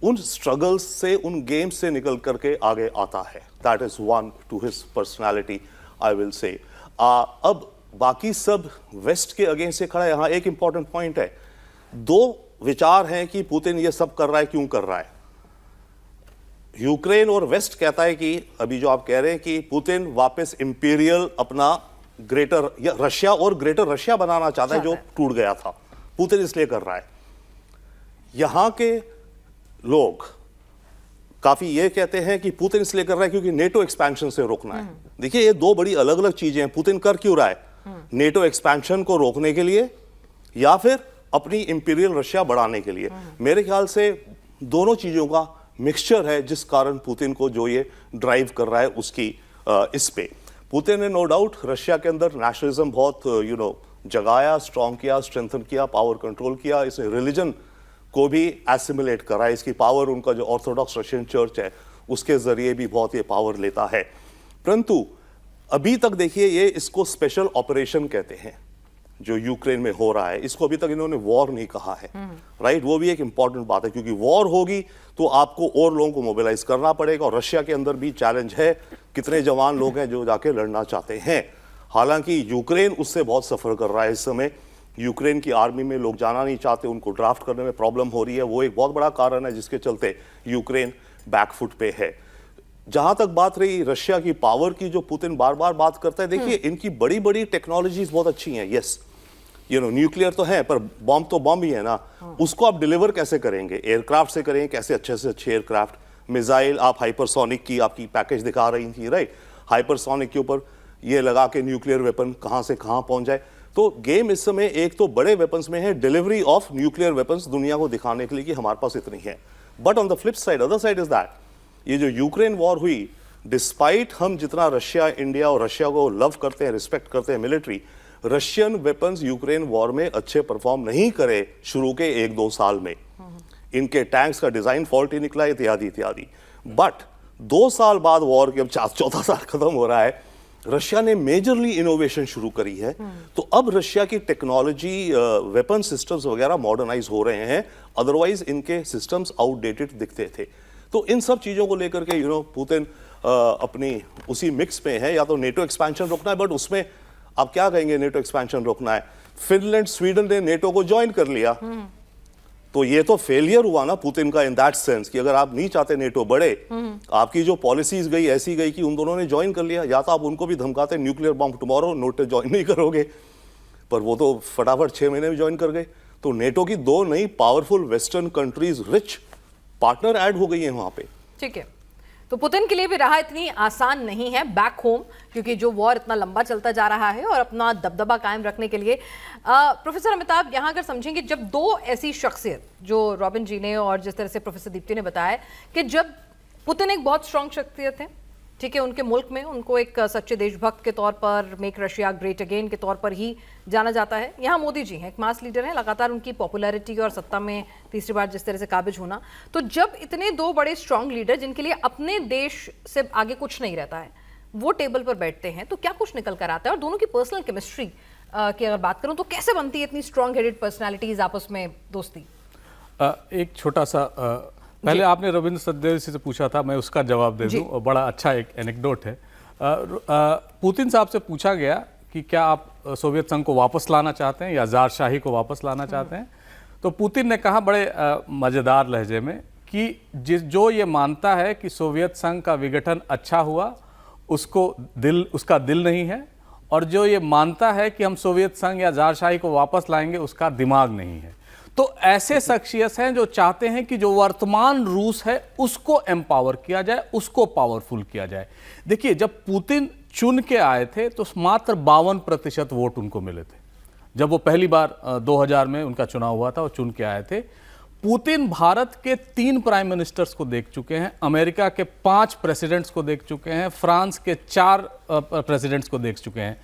उन स्ट्रगल्स से, उन गेम्स से निकल करके आगे आता है। That is one two his personality, I will say. अब बाकी सब वेस्ट के अगेंस्ट से खड़ा है। यहाँ एक इंपॉर्टेंट पॉइंट है, 2 विचार हैं कि पुतिन ये सब कर रहा है, क्यों कर रहा है। यूक्रेन और वेस्ट कहता है कि अभी जो आप कह रहे हैं कि पुतिन वापस इंपीरियल अपना ग्रेटर रशिया और ग्रेटर रशिया बनाना चाहता है, जो टूट गया था, पुतिन इसलिए कर रहा है। यहां के लोग काफी ये कहते हैं कि पुतिन इसलिए कर रहा है क्योंकि नेटो एक्सपेंशन से रोकना है। देखिए, ये 2 बड़ी अलग अलग चीजें हैं। पुतिन कर क्यों रहा है? नेटो एक्सपेंशन को रोकने के लिए या फिर अपनी इंपीरियल रशिया बढ़ाने के लिए। मेरे ख्याल से दोनों चीजों का मिक्सचर है जिस कारण पुतिन को जो ये ड्राइव कर रहा है उसकी इस पे पुतिन ने नो डाउट रशिया के अंदर नेशनलिज्म बहुत जगाया, स्ट्रॉन्ग किया, स्ट्रेंथन किया, पावर कंट्रोल किया, इसने रिलीजन को भी एसिमिलेट करा, इसकी पावर उनका जो ऑर्थोडॉक्स रशियन चर्च है उसके जरिए भी बहुत ये पावर लेता है। परंतु अभी तक देखिए ये इसको स्पेशल ऑपरेशन कहते हैं जो यूक्रेन में हो रहा है, इसको अभी तक इन्होंने वॉर नहीं कहा है, राइट? वो भी एक इंपॉर्टेंट बात है क्योंकि वॉर होगी तो आपको और लोगों को मोबिलाइज करना पड़ेगा और रशिया के अंदर भी चैलेंज है, कितने जवान लोग हैं जो जाके लड़ना चाहते हैं। हालांकि यूक्रेन उससे बहुत सफर कर रहा है इस समय, यूक्रेन की आर्मी में लोग जाना नहीं चाहते, उनको ड्राफ्ट करने में प्रॉब्लम हो रही है, वो एक बहुत बड़ा कारण है जिसके चलते यूक्रेन बैकफुट पे है। जहां तक बात रही रशिया की पावर की जो पुतिन बार बार बात करता है, देखिए इनकी बड़ी बड़ी टेक्नोलॉजीज बहुत अच्छी हैं, यस न्यूक्लियर तो है पर बॉम्ब तो बॉम्ब ही है ना, उसको आप डिलीवर कैसे करेंगे? एयरक्राफ्ट से करेंगे, कैसे अच्छे से अच्छे एयरक्राफ्ट, मिसाइल आप हाइपरसोनिक की आपकी पैकेज दिखा रही थी, राइट? हाइपरसोनिक के ऊपर ये लगा के न्यूक्लियर वेपन कहां से कहां पहुंच जाए। तो गेम इस समय एक तो बड़े वेपन्स में है, डिलीवरी ऑफ न्यूक्लियर वेपन्स दुनिया को दिखाने के लिए कि हमारे पास इतनी है। But on the flip side, other side is that ये जो यूक्रेन वॉर हुई, डिस्पाइट हम जितना रशिया, इंडिया और रशिया को लव करते हैं, रिस्पेक्ट करते हैं military, Russian weapons Ukraine war में अच्छे परफॉर्म नहीं करे शुरू के 1-2 साल में। इनके टैंक्स का डिजाइन फॉल्टी निकला, इत्यादि इत्यादि। बट 2 साल बाद वॉर के, अब 4 साल खत्म हो रहा है, रशिया ने मेजरली इनोवेशन शुरू करी है। तो अब रशिया की टेक्नोलॉजी, वेपन सिस्टम्स वगैरह मॉडर्नाइज हो रहे हैं, अदरवाइज इनके सिस्टम्स आउटडेटेड दिखते थे। तो इन सब चीजों को लेकर के पुतिन अपनी उसी मिक्स में है, या तो नेटो एक्सपेंशन रोकना है, बट उसमें आप क्या कहेंगे नेटो एक्सपेंशन रोकना है? फिनलैंड, स्वीडन ने नेटो को ज्वाइन कर लिया, तो ये तो फेलियर हुआ ना पुतिन का इन दैट सेंस कि अगर आप नहीं चाहते नेटो बढ़े, आपकी जो पॉलिसीज गई ऐसी गई कि उन दोनों ने ज्वाइन कर लिया, या तो आप उनको भी धमकाते nuclear bomb tomorrow, NATO join नहीं करोगे, पर वो तो फटाफट 6 महीने में ज्वाइन कर गए। तो नेटो की 2 नई powerful western countries, rich partner add हो गई है वहां पे। ठीक है, तो पुतिन के लिए भी राह इतनी आसान नहीं है बैक होम, क्योंकि जो वॉर इतना लंबा चलता जा रहा है और अपना दबदबा कायम रखने के लिए प्रोफेसर अमिताभ यहाँ अगर समझेंगे, जब 2 ऐसी शख्सियत जो रॉबिन जी ने और जिस तरह से प्रोफेसर दीप्ति ने बताया कि जब पुतिन एक बहुत स्ट्रांग शख्सियत है, ठीक है, उनके मुल्क में उनको एक सच्चे देशभक्त के तौर पर, मेक रशिया ग्रेट अगेन के तौर पर ही जाना जाता है। यहाँ मोदी जी हैं, एक मास लीडर हैं, लगातार उनकी पॉपुलैरिटी और सत्ता में तीसरी बार जिस तरह से काबिज होना, तो जब इतने 2 बड़े स्ट्रांग लीडर जिनके लिए अपने देश से आगे कुछ नहीं रहता है, वो टेबल पर बैठते हैं, तो क्या कुछ निकल कर आता है? और दोनों की पर्सनल केमिस्ट्री की अगर बात करूं तो कैसे बनती है इतनी स्ट्रांग हेडेड पर्सनैलिटीज आपस में दोस्ती? एक छोटा सा पहले आपने रविंद्र सचदेव से पूछा था, मैं उसका जवाब दे दूं, बड़ा अच्छा एक एनेक्डोट है। पुतिन साहब से पूछा गया कि क्या आप सोवियत संघ को वापस लाना चाहते हैं या ज़ारशाही को वापस लाना चाहते हैं, तो पुतिन ने कहा बड़े मज़ेदार लहजे में कि जो ये मानता है कि सोवियत संघ का विघटन अच्छा हुआ, उसका दिल नहीं है, और जो ये मानता है कि हम सोवियत संघ या ज़ारशाही को वापस लाएंगे, उसका दिमाग नहीं है। तो ऐसे शख्सियत हैं जो चाहते हैं कि जो वर्तमान रूस है उसको एम्पावर किया जाए, उसको पावरफुल किया जाए। देखिए, जब पुतिन चुन के आए थे तो मात्र 52% वोट उनको मिले थे। जब वो पहली बार 2000 में उनका चुनाव हुआ था, वो चुन के आए थे। पुतिन भारत के 3 प्राइम मिनिस्टर्स को देख चुके हैं, अमेरिका के 5 प्रेसिडेंट्स को देख चुके हैं, फ्रांस के 4 प्रेसिडेंट्स को देख चुके हैं।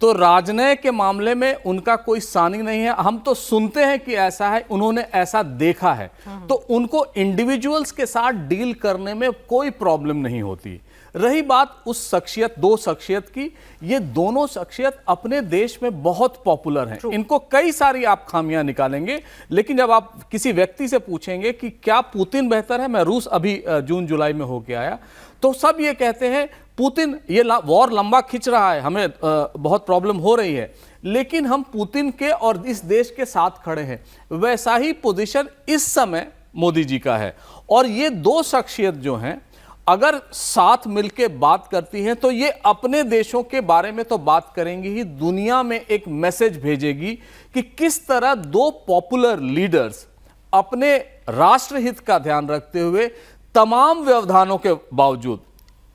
तो राजनयिक के मामले में उनका कोई सानी नहीं है। हम तो सुनते हैं कि ऐसा है, उन्होंने ऐसा देखा है, तो उनको इंडिविजुअल्स के साथ डील करने में कोई प्रॉब्लम नहीं होती। रही बात उस शख्सियत, 2 शख्सियत की, ये दोनों शख्सियत अपने देश में बहुत पॉपुलर हैं। इनको कई सारी आप खामियां निकालेंगे, लेकिन जब आप किसी व्यक्ति से पूछेंगे कि क्या पुतिन बेहतर है, मैं रूस अभी जून जुलाई में होके आया, तो सब ये कहते हैं पुतिन, ये वॉर लंबा खिंच रहा है, हमें बहुत प्रॉब्लम हो रही है, लेकिन हम पुतिन के और इस देश के साथ खड़े हैं। वैसा ही पोजीशन इस समय मोदी जी का है। और ये 2 शख्सियत जो हैं, अगर साथ मिलके बात करती हैं तो ये अपने देशों के बारे में तो बात करेंगी ही, दुनिया में एक मैसेज भेजेगी कि किस तरह 2 पॉपुलर लीडर्स अपने राष्ट्रहित का ध्यान रखते हुए तमाम व्यवधानों के बावजूद,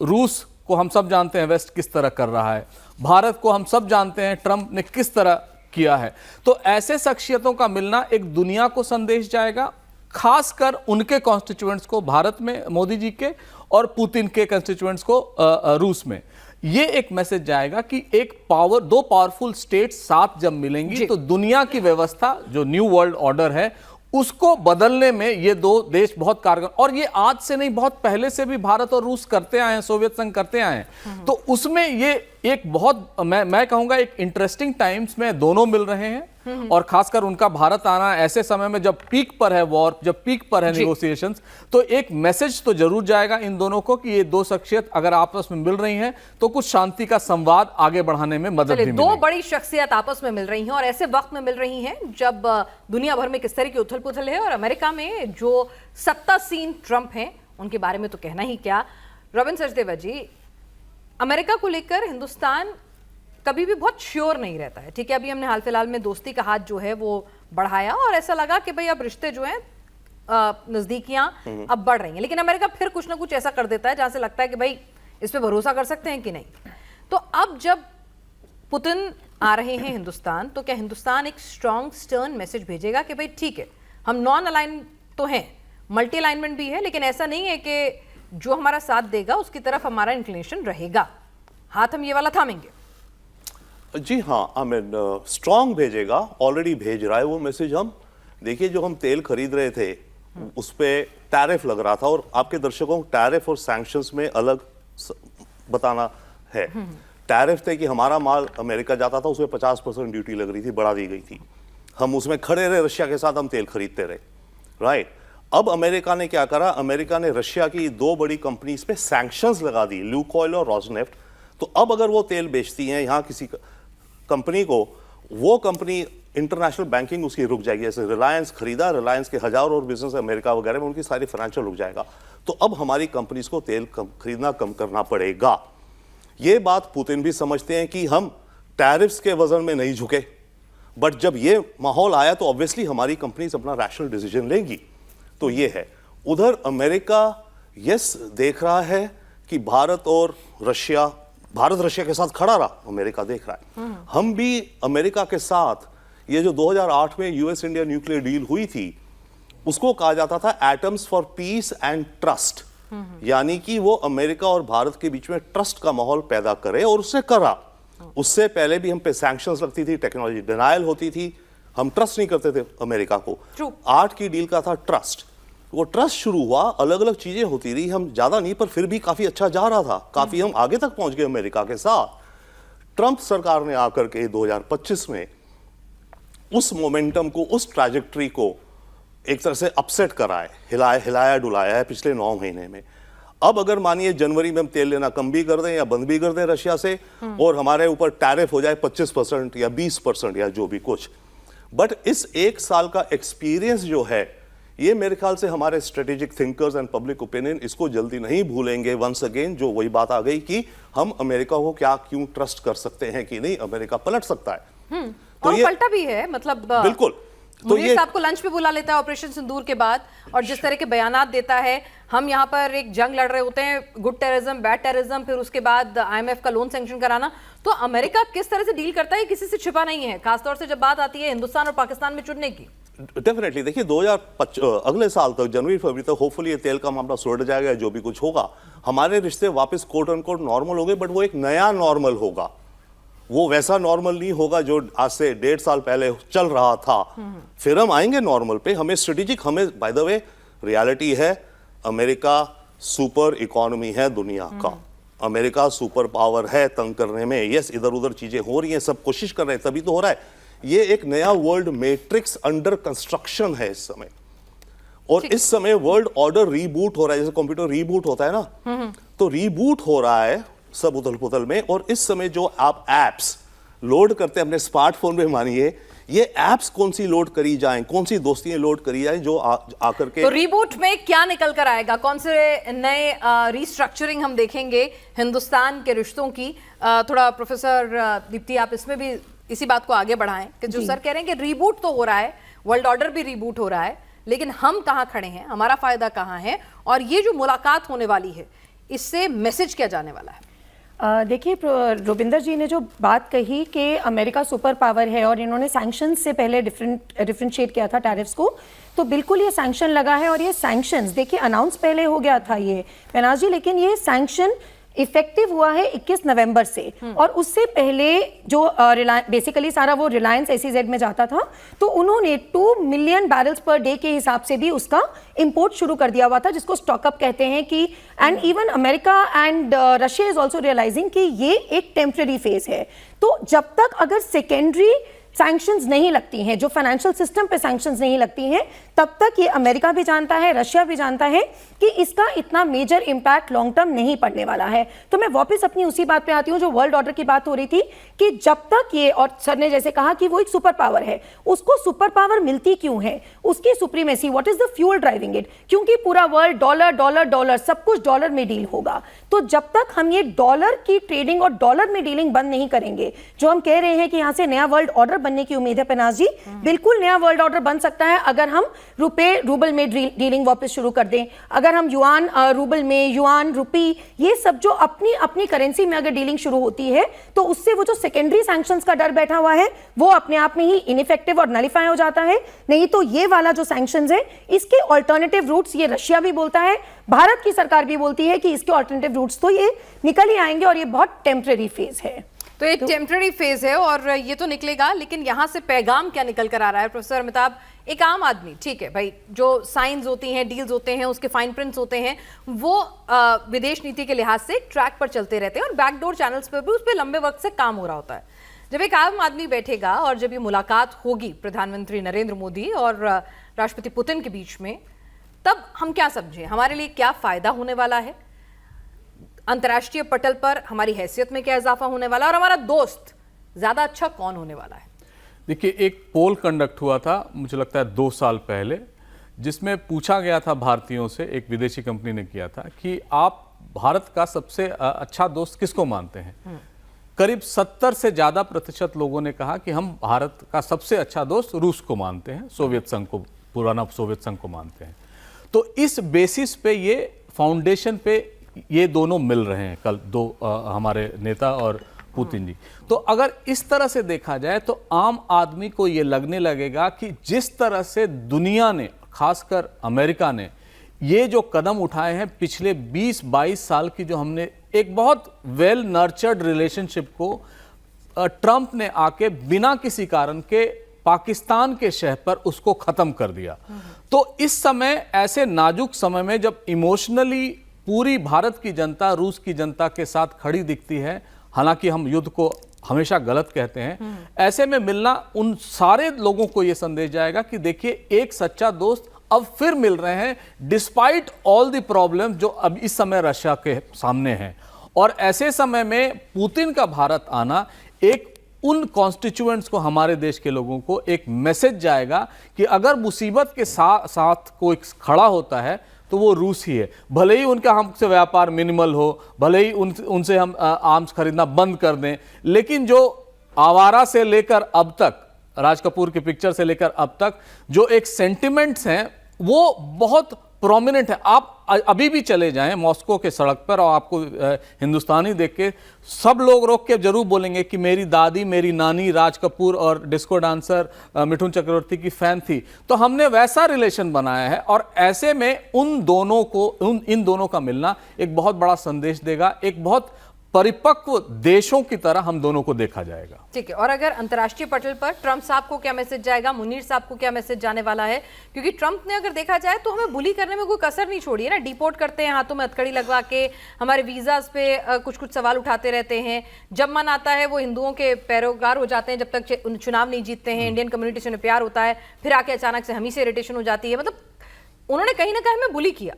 रूस को हम सब जानते हैं वेस्ट किस तरह कर रहा है, भारत को हम सब जानते हैं ट्रंप ने किस तरह किया है, तो ऐसे शख्सियतों का मिलना एक दुनिया को संदेश जाएगा, खासकर उनके कॉन्स्टिट्यूएंट्स को भारत में मोदी जी के, और पुतिन के कॉन्स्टिट्यूएंट्स को रूस में। ये एक मैसेज जाएगा कि दो पावरफुल स्टेट साथ जब मिलेंगी तो दुनिया की व्यवस्था जो न्यू वर्ल्ड ऑर्डर है उसको बदलने में ये दो देश बहुत कारगर, और ये आज से नहीं बहुत पहले से भी भारत और रूस करते आए हैं, सोवियत संघ करते आए हैं। तो उसमें ये एक बहुत मैं कहूंगा एक इंटरेस्टिंग टाइम्स में दोनों मिल रहे हैं, और खासकर उनका भारत आना ऐसे समय में जब पीक पर है वॉर, जब पीक पर है नेगोशिएशंस, तो एक मैसेज तो जरूर जाएगा इन दोनों को कि ये दो शख्सियत अगर आपस में मिल रही हैं तो कुछ शांति का संवाद आगे बढ़ाने में मदद भी मिलेगी। दो बड़ी शख्सियत आपस में मिल रही हैं और ऐसे वक्त में मिल रही हैं जब दुनिया भर में किस तरह की उथल पुथल है, और अमेरिका में जो सत्तासीन ट्रंप हैं उनके बारे में तो कहना ही क्या। रॉबिन सचदेवा जी, अमेरिका को लेकर हिंदुस्तान कभी भी बहुत श्योर नहीं रहता है, ठीक है। अभी हमने हाल फिलहाल में दोस्ती का हाथ जो है वो बढ़ाया और ऐसा लगा कि भाई अब रिश्ते जो हैं नजदीकियां अब बढ़ रही हैं, लेकिन अमेरिका फिर कुछ ना कुछ ऐसा कर देता है जहां से लगता है कि भाई इस पे भरोसा कर सकते हैं कि नहीं। तो अब जब पुतिन आ रहे हैं हिंदुस्तान, तो क्या हिंदुस्तान एक स्ट्रॉन्ग स्टर्न मैसेज भेजेगा कि भाई ठीक है, हम नॉन अलाइन तो हैं, मल्टी अलाइनमेंट भी है, लेकिन ऐसा नहीं है कि जो हमारा साथ देगा उसकी तरफ हमारा इंक्लिनेशन रहेगा, हाथ हम ये वाला थामेंगे? जी हाँ, आई मीन स्ट्रॉन्ग भेजेगा, ऑलरेडी भेज रहा है वो मैसेज। हम देखिए, जो हम तेल खरीद रहे थे उस पर टैरिफ लग रहा था, और आपके दर्शकों को टैरिफ और सैंक्शंस में अलग बताना है। टैरिफ थे कि हमारा माल अमेरिका जाता था, उसमें 50% ड्यूटी लग रही थी, बढ़ा दी गई थी, हम उसमें खड़े रहे, रशिया के साथ हम तेल खरीदते रहे, राइट। अब अमेरिका ने क्या करा, अमेरिका ने रशिया की दो बड़ी कंपनीज पे सैंक्शंस लगा दी, ल्यूकॉयल और रोसनेफ्ट। तो अब अगर वो तेल बेचती हैं यहाँ किसी कंपनी को, वो कंपनी इंटरनेशनल बैंकिंग उसकी रुक जाएगी। जैसे रिलायंस खरीदा, रिलायंस के हजारों और बिजनेस अमेरिका वगैरह में, उनकी सारी फाइनेंशियल रुक जाएगा। तो अब हमारी कंपनीज को तेल खरीदना कम करना पड़ेगा। ये बात पुतिन भी समझते हैं कि हम टैरिफ्स के वजन में नहीं झुके, बट जब ये माहौल आया तो ऑब्वियसली हमारी कंपनीज अपना रैशनल डिसीजन लेंगी। तो ये है। उधर अमेरिका यस देख रहा है कि भारत रशिया के साथ खड़ा रहा, अमेरिका देख रहा है। हम भी अमेरिका के साथ, ये जो 2008 में यूएस इंडिया न्यूक्लियर डील हुई थी, उसको कहा जाता था atoms for piece and trust, यानी कि वो अमेरिका और भारत के बीच में ट्रस्ट का माहौल पैदा करे, और उससे करा। उससे पहले भी हम पे सैंक्शंस लगती थी, टेक्नोलॉजी डिनायल होती थी, हम ट्रस्ट नहीं करते थे अमेरिका को। 8 की डील का था ट्रस्ट, वो ट्रस्ट शुरू हुआ, अलग अलग चीजें होती रही, हम ज्यादा नहीं पर फिर भी काफी अच्छा जा रहा था, काफी हम आगे तक पहुंच गए अमेरिका के साथ। ट्रंप सरकार ने आकर के 2025 में उस मोमेंटम को, उस ट्रैजेक्टरी को एक तरह से अपसेट करा है, हिलाया डुलाया है पिछले 9 महीने में। अब अगर मानिए जनवरी में हम तेल लेना कम भी कर दें या बंद भी कर दें रशिया से, और हमारे ऊपर टैरिफ हो जाए 25% या 20% या जो भी कुछ, बट इस 1 साल का एक्सपीरियंस जो है, ये मेरे ख्याल से हमारे strategic thinkers and public opinion इसको जल्दी नहीं भूलेंगे। वंस अगेन जो वही बात आ गई कि हम अमेरिका को क्यों ट्रस्ट कर सकते हैं कि नहीं, अमेरिका पलट सकता है। तो और पलटा भी है, मतलब बिल्कुल। तो ये आपको लंच पे बुला लेता है ऑपरेशन सिंदूर के बाद, और जिस तरह के बयानात देता है, हम यहाँ पर एक जंग लड़ रहे होते हैं, गुड टेररिज्म, बैड टेररिज्म, फिर उसके बाद IMF का लोन सैंक्शन कराना। तो अमेरिका किस तरह से डील करता है किसी से छिपा नहीं है, खासतौर से जब बात आती है हिंदुस्तान और पाकिस्तान में चुनने की। डेफिनेटली देखिए, अगले साल तक, जनवरी फरवरी तक होपफुली ये तेल का मामला सुलझ जाएगा, जो भी कुछ होगा, हमारे रिश्ते वापस कोट अनकोट नॉर्मल हो गए, बट वो एक नया नॉर्मल होगा। वो वैसा नॉर्मल नहीं होगा जो आज से 1.5 साल पहले चल रहा था। फिर हम आएंगे नॉर्मल पे। हमें स्ट्रेटेजिक, हमें बाय द वे रियलिटी है, अमेरिका सुपर इकोनॉमी है दुनिया का, अमेरिका सुपर पावर है तंग करने में। यस, इधर उधर चीजें हो रही हैं, सब कोशिश कर रहे हैं, तभी तो हो रहा है। ये एक नया वर्ल्ड मैट्रिक्स अंडर कंस्ट्रक्शन है इस समय, और इस समय वर्ल्ड ऑर्डर रीबूट हो रहा है, जैसे कंप्यूटर रीबूट होता है ना, तो रीबूट हो रहा है सब उथल पुथल में। और इस समय जो आप एप्स लोड करते हैं अपने स्मार्टफोन में, मानिए ये एप्स कौन सी लोड करी जाएं, कौन सी दोस्तियां लोड करी जाएं, जो आकर के, तो रीबूट में क्या निकल कर आएगा, कौन से नए रीस्ट्रक्चरिंग हम देखेंगे हिंदुस्तान के रिश्तों की? थोड़ा प्रोफेसर दीप्ति आप इसमें भी इसी बात को आगे बढ़ाएं कि जो सर कह रहे हैं कि रीबूट तो हो रहा है, वर्ल्ड ऑर्डर भी रीबूट हो रहा है, लेकिन हम कहां खड़े हैं, हमारा फायदा कहां है, और ये जो मुलाकात होने वाली है इससे मैसेज क्या जाने वाला है? देखिए, रुबिंदर जी ने जो बात कही कि अमेरिका सुपर पावर है, और इन्होंने सैंक्शन से पहले डिफरेंशिएट किया था टैरिफ्स को, तो बिल्कुल ये सैंक्शन लगा है। और ये सैंक्शंस देखिए अनाउंस पहले हो गया था ये पैनाज जी, लेकिन ये सैंक्शन इफेक्टिव हुआ है 21 नवंबर से, और उससे पहले जो बेसिकली सारा वो रिलायंस SEZ में जाता था, तो उन्होंने 2 मिलियन बैरल्स पर डे के हिसाब से भी उसका इंपोर्ट शुरू कर दिया हुआ था, जिसको स्टॉकअप कहते हैं कि, and even America and Russia is also realising कि ये एक टेम्पररी फेज है। तो जब तक अगर सेकेंडरी सैंक्शंस नहीं लगती हैं, जो फाइनेंशियल सिस्टम पे सैंक्शंस नहीं लगती हैं, तब तक ये अमेरिका भी जानता है, रशिया भी जानता है कि इसका इतना मेजर इंपैक्ट लॉन्ग टर्म नहीं पड़ने वाला है। तो मैं वापस अपनी उसी बात पे आती हूँ जो वर्ल्ड ऑर्डर की बात हो रही थी, कि जब तक ये, और सर ने जैसे कहा कि वो एक सुपर पावर है, उसको सुपर पावर मिलती क्यों है, उसकी supremacy, what is the fuel driving it, क्योंकि पूरा वर्ल्ड डॉलर डॉलर डॉलर, सब कुछ डॉलर में डील होगा। तो जब तक हम ये डॉलर की ट्रेडिंग और डॉलर में डीलिंग बंद नहीं करेंगे, जो हम कह रहे हैं कि यहाँ से नया वर्ल्ड ऑर्डर बनने की उम्मीद है पनाज जी, बिल्कुल नया वर्ल्ड ऑर्डर बन सकता है अगर हम रुपए रूबल में डीलिंग वापस शुरू कर दें, अगर हम युआन रूबल में, युआन रुपी, ये सब जो अपनी अपनी करेंसी में अगर डीलिंग शुरू होती है, तो उससे वो जो सेकेंडरी सैंक्शंस का डर बैठा हुआ है वो अपने आप में ही इनइफेक्टिव और नलिफाई हो जाता है। नहीं तो ये वाला जो सैंक्शंस है, इसके ऑल्टरनेटिव रूट्स, ये रशिया भी बोलता है, भारत की सरकार भी बोलती है कि इसके ऑल्टरनेटिव रूट्स तो ये निकल ही आएंगे और ये बहुत टेम्पररी फेज है। तो एक टेम्पररी फेज है और ये तो निकलेगा, लेकिन यहाँ से पैगाम क्या निकल कर आ रहा है प्रोफेसर अमिताभ? एक आम आदमी, ठीक है भाई, जो साइंस होती हैं, डील्स होते हैं, उसके फाइन प्रिंट्स होते हैं, वो विदेश नीति के लिहाज से ट्रैक पर चलते रहते हैं और बैकडोर चैनल्स पर भी उस पर लंबे वक्त से काम हो रहा होता है। जब एक आम आदमी बैठेगा और जब ये मुलाकात होगी प्रधानमंत्री नरेंद्र मोदी और राष्ट्रपति पुतिन के बीच में, तब हम क्या समझें, हमारे लिए क्या फायदा होने वाला है, अंतर्राष्ट्रीय पटल पर हमारी हैसियत में क्या इजाफा होने वाला है, और हमारा दोस्त ज्यादा अच्छा कौन होने वाला है? देखिए, एक पोल कंडक्ट हुआ था, मुझे लगता है 2 साल पहले, जिसमें पूछा गया था भारतीयों से, एक विदेशी कंपनी ने किया था कि आप भारत का सबसे अच्छा दोस्त किसको मानते हैं। करीब 70 से ज़्यादा % लोगों ने कहा कि हम भारत का सबसे अच्छा दोस्त रूस को मानते हैं, सोवियत संघ को, पुराना सोवियत संघ को मानते हैं। तो इस बेसिस पे, ये फाउंडेशन पे ये दोनों मिल रहे हैं, कल हमारे नेता और पुतिन जी। तो अगर इस तरह से देखा जाए तो आम आदमी को ये लगने लगेगा कि जिस तरह से दुनिया ने, खासकर अमेरिका ने, ये जो कदम उठाए हैं पिछले 20-22 साल की, जो हमने एक बहुत वेल नर्चर्ड रिलेशनशिप को ट्रंप ने आके बिना किसी कारण के पाकिस्तान के शह पर उसको खत्म कर दिया। तो इस समय, ऐसे नाजुक समय में, जब इमोशनली पूरी भारत की जनता रूस की जनता के साथ खड़ी दिखती है, हालांकि हम युद्ध को हमेशा गलत कहते हैं, ऐसे में मिलना उन सारे लोगों को यह संदेश जाएगा कि देखिए, एक सच्चा दोस्त अब फिर मिल रहे हैं, डिस्पाइट ऑल द प्रॉब्लम जो अब इस समय रशिया के सामने हैं। और ऐसे समय में पुतिन का भारत आना एक उन कॉन्स्टिट्यूएंट्स को, हमारे देश के लोगों को एक मैसेज जाएगा कि अगर मुसीबत के साथ कोई खड़ा होता है तो वो रूस ही है। भले ही उनका हमसे व्यापार मिनिमल हो, भले ही उनसे हम आर्म्स खरीदना बंद कर दें, लेकिन जो आवारा से लेकर अब तक, राज कपूर की पिक्चर से लेकर अब तक जो एक सेंटिमेंट्स हैं, वो बहुत प्रोमिनेंट है। आप अभी भी चले जाएं मॉस्को के सड़क पर और आपको हिंदुस्तानी देख के सब लोग रोक के जरूर बोलेंगे कि मेरी दादी, मेरी नानी राज कपूर और डिस्को डांसर मिठुन चक्रवर्ती की फैन थी। तो हमने वैसा रिलेशन बनाया है, और ऐसे में उन दोनों को, इन दोनों का मिलना एक बहुत बड़ा संदेश देगा, एक बहुत परिपक्व देशों की तरह हम दोनों को देखा जाएगा। ठीक है, और अगर अंतर्राष्ट्रीय पटल पर ट्रंप साहब को क्या मैसेज जाएगा, मुनीर साहब को क्या मैसेज जाने वाला है? क्योंकि ट्रंप ने, अगर देखा जाए तो हमें बुली करने में कोई कसर नहीं छोड़ी है ना। डिपोर्ट करते हैं, हाथों में हथकड़ी लगवा के, हमारे वीजाज पे कुछ सवाल उठाते रहते हैं, जब मन आता है वो हिंदुओं के पैरोकार हो जाते हैं, जब तक चुनाव नहीं जीतते हैं, इंडियन कम्युनिटी से उन्हें प्यार होता है, फिर आके अचानक से हम ही से इरिटेशन हो जाती है। मतलब उन्होंने कहीं ना कहीं हमें बुली किया,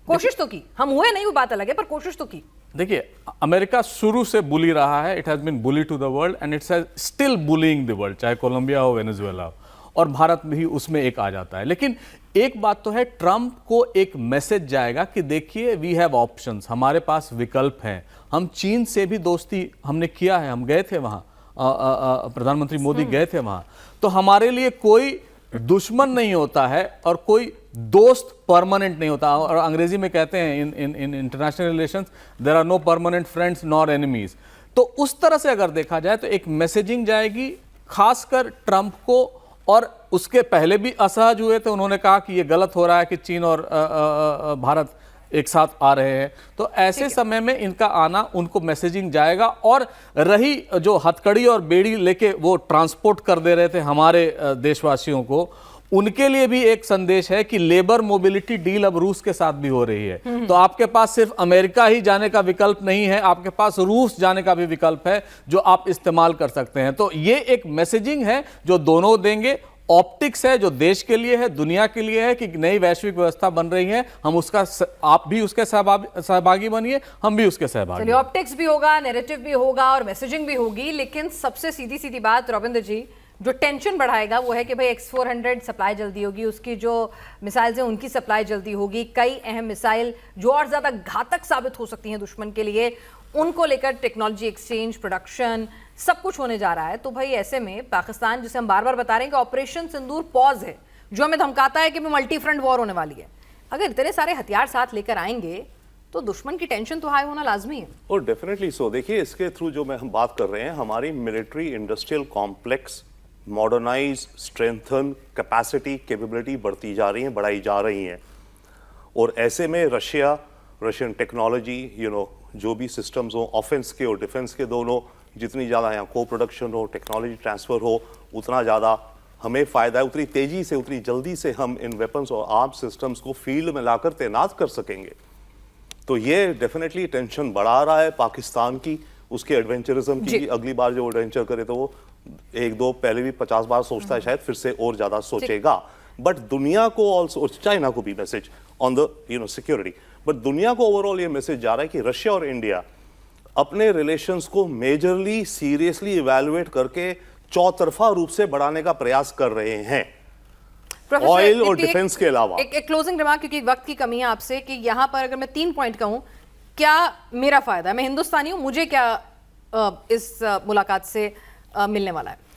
कोशिश तो की, हम हुए नहीं वो बात अलग है, पर कोशिश तो की। देखिए, अमेरिका शुरू से बुली रहा है, it has been bully to the world and it's still bullying the world, चाहे कोलंबिया हो, वेनेजुएला हो, और भारत भी उसमें एक आ जाता है। लेकिन एक बात तो है, ट्रंप को एक मैसेज जाएगा कि देखिए, वी हैव ऑप्शंस, हमारे पास विकल्प हैं। हम चीन से भी दोस्ती हमने किया है, हम गए थे वहाँ, प्रधानमंत्री मोदी गए थे वहाँ। तो हमारे लिए कोई दुश्मन नहीं होता है और कोई दोस्त परमानेंट नहीं होता। और अंग्रेजी में कहते हैं in international relations there are no permanent friends nor enemies. तो उस तरह से अगर देखा जाए तो एक मैसेजिंग जाएगी, खासकर ट्रंप को, और उसके पहले भी असहज हुए थे, उन्होंने कहा कि ये गलत हो रहा है कि चीन और भारत एक साथ आ रहे हैं, तो ऐसे समय में इनका आना उनको मैसेजिंग जाएगा। और रही जो हथकड़ी और बेड़ी लेके वो ट्रांसपोर्ट कर दे रहे थे हमारे देशवासियों को, उनके लिए भी एक संदेश है कि लेबर मोबिलिटी डील अब रूस के साथ भी हो रही है। तो आपके पास सिर्फ अमेरिका ही जाने का विकल्प नहीं है, आपके पास रूस जाने का भी विकल्प है जो आप इस्तेमाल कर सकते हैं। तो ये एक मैसेजिंग है जो दोनों देंगे। ऑप्टिक्स है जो देश के लिए है, दुनिया के लिए है कि नई वैश्विक व्यवस्था बन रही है, हम उसका आप भी उसके सहभागी बनिए, हम भी उसके सहभागी। चलिए, ऑप्टिक्स भी होगा, नैरेटिव भी होगा और मैसेजिंग भी होगी, लेकिन सबसे सीधी सीधी बात रविंद्र जी, जो टेंशन बढ़ाएगा वो है कि भाई X-400 सप्लाई जल्दी होगी, उसकी जो मिसाइल्स हैं उनकी सप्लाई जल्दी होगी, कई अहम मिसाइल जो और ज़्यादा घातक साबित हो सकती हैं दुश्मन के लिए, उनको लेकर टेक्नोलॉजी एक्सचेंज, प्रोडक्शन, सब कुछ होने जा रहा है। तो भाई ऐसे में पाकिस्तान, जिसे हम बार बार बता रहे हैं कि ऑपरेशन सिंदूर पॉज है, जो हमें धमकाता है कि मल्टी फ्रंट वॉर होने वाली है, अगर इतने सारे हथियार साथ लेकर आएंगे तो दुश्मन की टेंशन तो हाई होना लाजमी है। और डेफिनेटली सो। देखिए, इसके थ्रू जो हम बात कर रहे हैं, हमारी military industrial complex modernise, strengthen, capacity, capability बढ़ती जा रही है, बढ़ाई जा रही हैं। और ऐसे में रशियन टेक्नोलॉजी, जो भी सिस्टम्स हो, ऑफेंस के और डिफेंस के दोनों, जितनी ज़्यादा यहाँ को प्रोडक्शन हो, टेक्नोलॉजी ट्रांसफ़र हो, उतना ज़्यादा हमें फ़ायदा है, उतनी तेज़ी से, उतनी जल्दी से हम इन वेपन्स और आर्म्स सिस्टम्स को फील्ड में लाकर तैनात कर सकेंगे। तो ये डेफिनेटली टेंशन बढ़ा रहा है पाकिस्तान की, उसके एडवेंचरिज्म की। अगली बार जो एडवेंचर करे तो वो एक दो पहले भी 50 बार सोचता है, शायद फिर से और ज़्यादा सोचेगा। बट दुनिया को ऑल्सो, और चाइना को भी message on the security, but दुनिया को ओवरऑल ये मैसेज जा रहा है कि रशिया और इंडिया अपने रिलेशंस को मेजरली सीरियसली इवैल्यूएट करके चौतरफा रूप से बढ़ाने का प्रयास कर रहे हैं, ऑयल और डिफेंस के अलावा। एक क्लोजिंग रिमार्क, क्योंकि वक्त की कमी है आपसे, कि यहां पर अगर मैं 3 पॉइंट कहूं, क्या मेरा फायदा, मैं हिंदुस्तानी हूं, मुझे क्या इस मुलाकात से मिलने वाला है?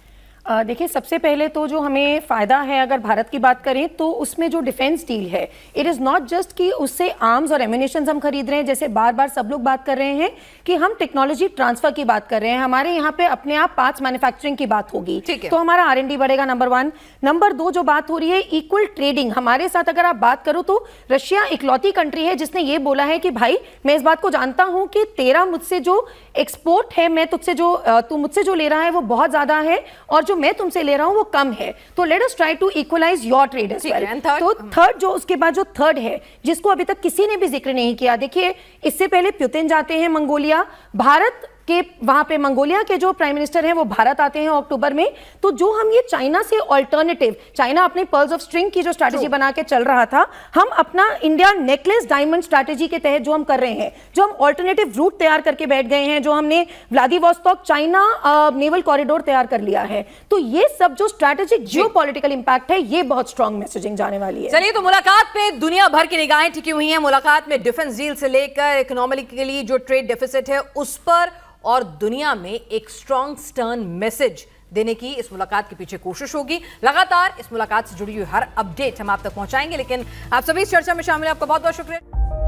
देखिए, सबसे पहले तो जो हमें फ़ायदा है, अगर भारत की बात करें तो उसमें जो डिफेंस डील है, इट इज़ नॉट जस्ट कि उससे आर्म्स और एम्यूनिशंस हम खरीद रहे हैं, जैसे बार बार सब लोग बात कर रहे हैं कि हम टेक्नोलॉजी ट्रांसफर की बात कर रहे हैं। हमारे यहाँ पे अपने आप पार्ट्स मैन्युफैक्चरिंग की बात होगी, तो हमारा R&D बढ़ेगा, नंबर 1। नंबर 2, जो बात हो रही है इक्वल ट्रेडिंग, हमारे साथ अगर आप बात करो तो रशिया इकलौती कंट्री है जिसने ये बोला है कि भाई मैं इस बात को जानता हूँ कि तेरा मुझसे जो एक्सपोर्ट है, मैं तुझसे जो तू मुझसे जो ले रहा है वो बहुत ज़्यादा है, और जो मैं तुमसे ले रहा हूं वो कम है, तो let us try to equalise your trade as well. तो थर्ड, जो उसके बाद जो थर्ड है जिसको अभी तक किसी ने भी जिक्र नहीं किया, देखिए इससे पहले पुतिन जाते हैं मंगोलिया, भारत के वहां पे मंगोलिया के जो प्राइम मिनिस्टर हैं वो भारत आते हैं अक्टूबर में। तो जो हम ये चाइना से ऑल्टरनेटिव, चाइना अपने पर्ल्स ऑफ स्ट्रिंग की जो स्ट्रैटेजी बना के चल रहा था, हम अपना इंडिया नेकलेस डायमंड स्ट्रैटेजी के तहत जो हम कर रहे हैं, जो हम ऑल्टरनेटिव रूट तैयार करके बैठ गए हैं, जो हमने व्लादिवोस्टॉक चाइना नेवल कॉरिडोर तैयार कर लिया है, तो ये सब जो स्ट्रैटेजिक जियोपॉलिटिकल इंपैक्ट है, ये बहुत स्ट्रॉन्ग मैसेजिंग जाने वाली है। चलिए, तो मुलाकात पे दुनिया भर की निगाहें टिकी हुई हैं। मुलाकात में डिफेंस डील से लेकर इकोनॉमिकली जो ट्रेड डेफिसिट है उस पर, और दुनिया में एक स्ट्रॉन्ग स्टर्न मैसेज देने की इस मुलाकात के पीछे कोशिश होगी। लगातार इस मुलाकात से जुड़ी हुई हर अपडेट हम आप तक पहुंचाएंगे, लेकिन आप सभी इस चर्चा में शामिल हैं, आपका बहुत बहुत शुक्रिया।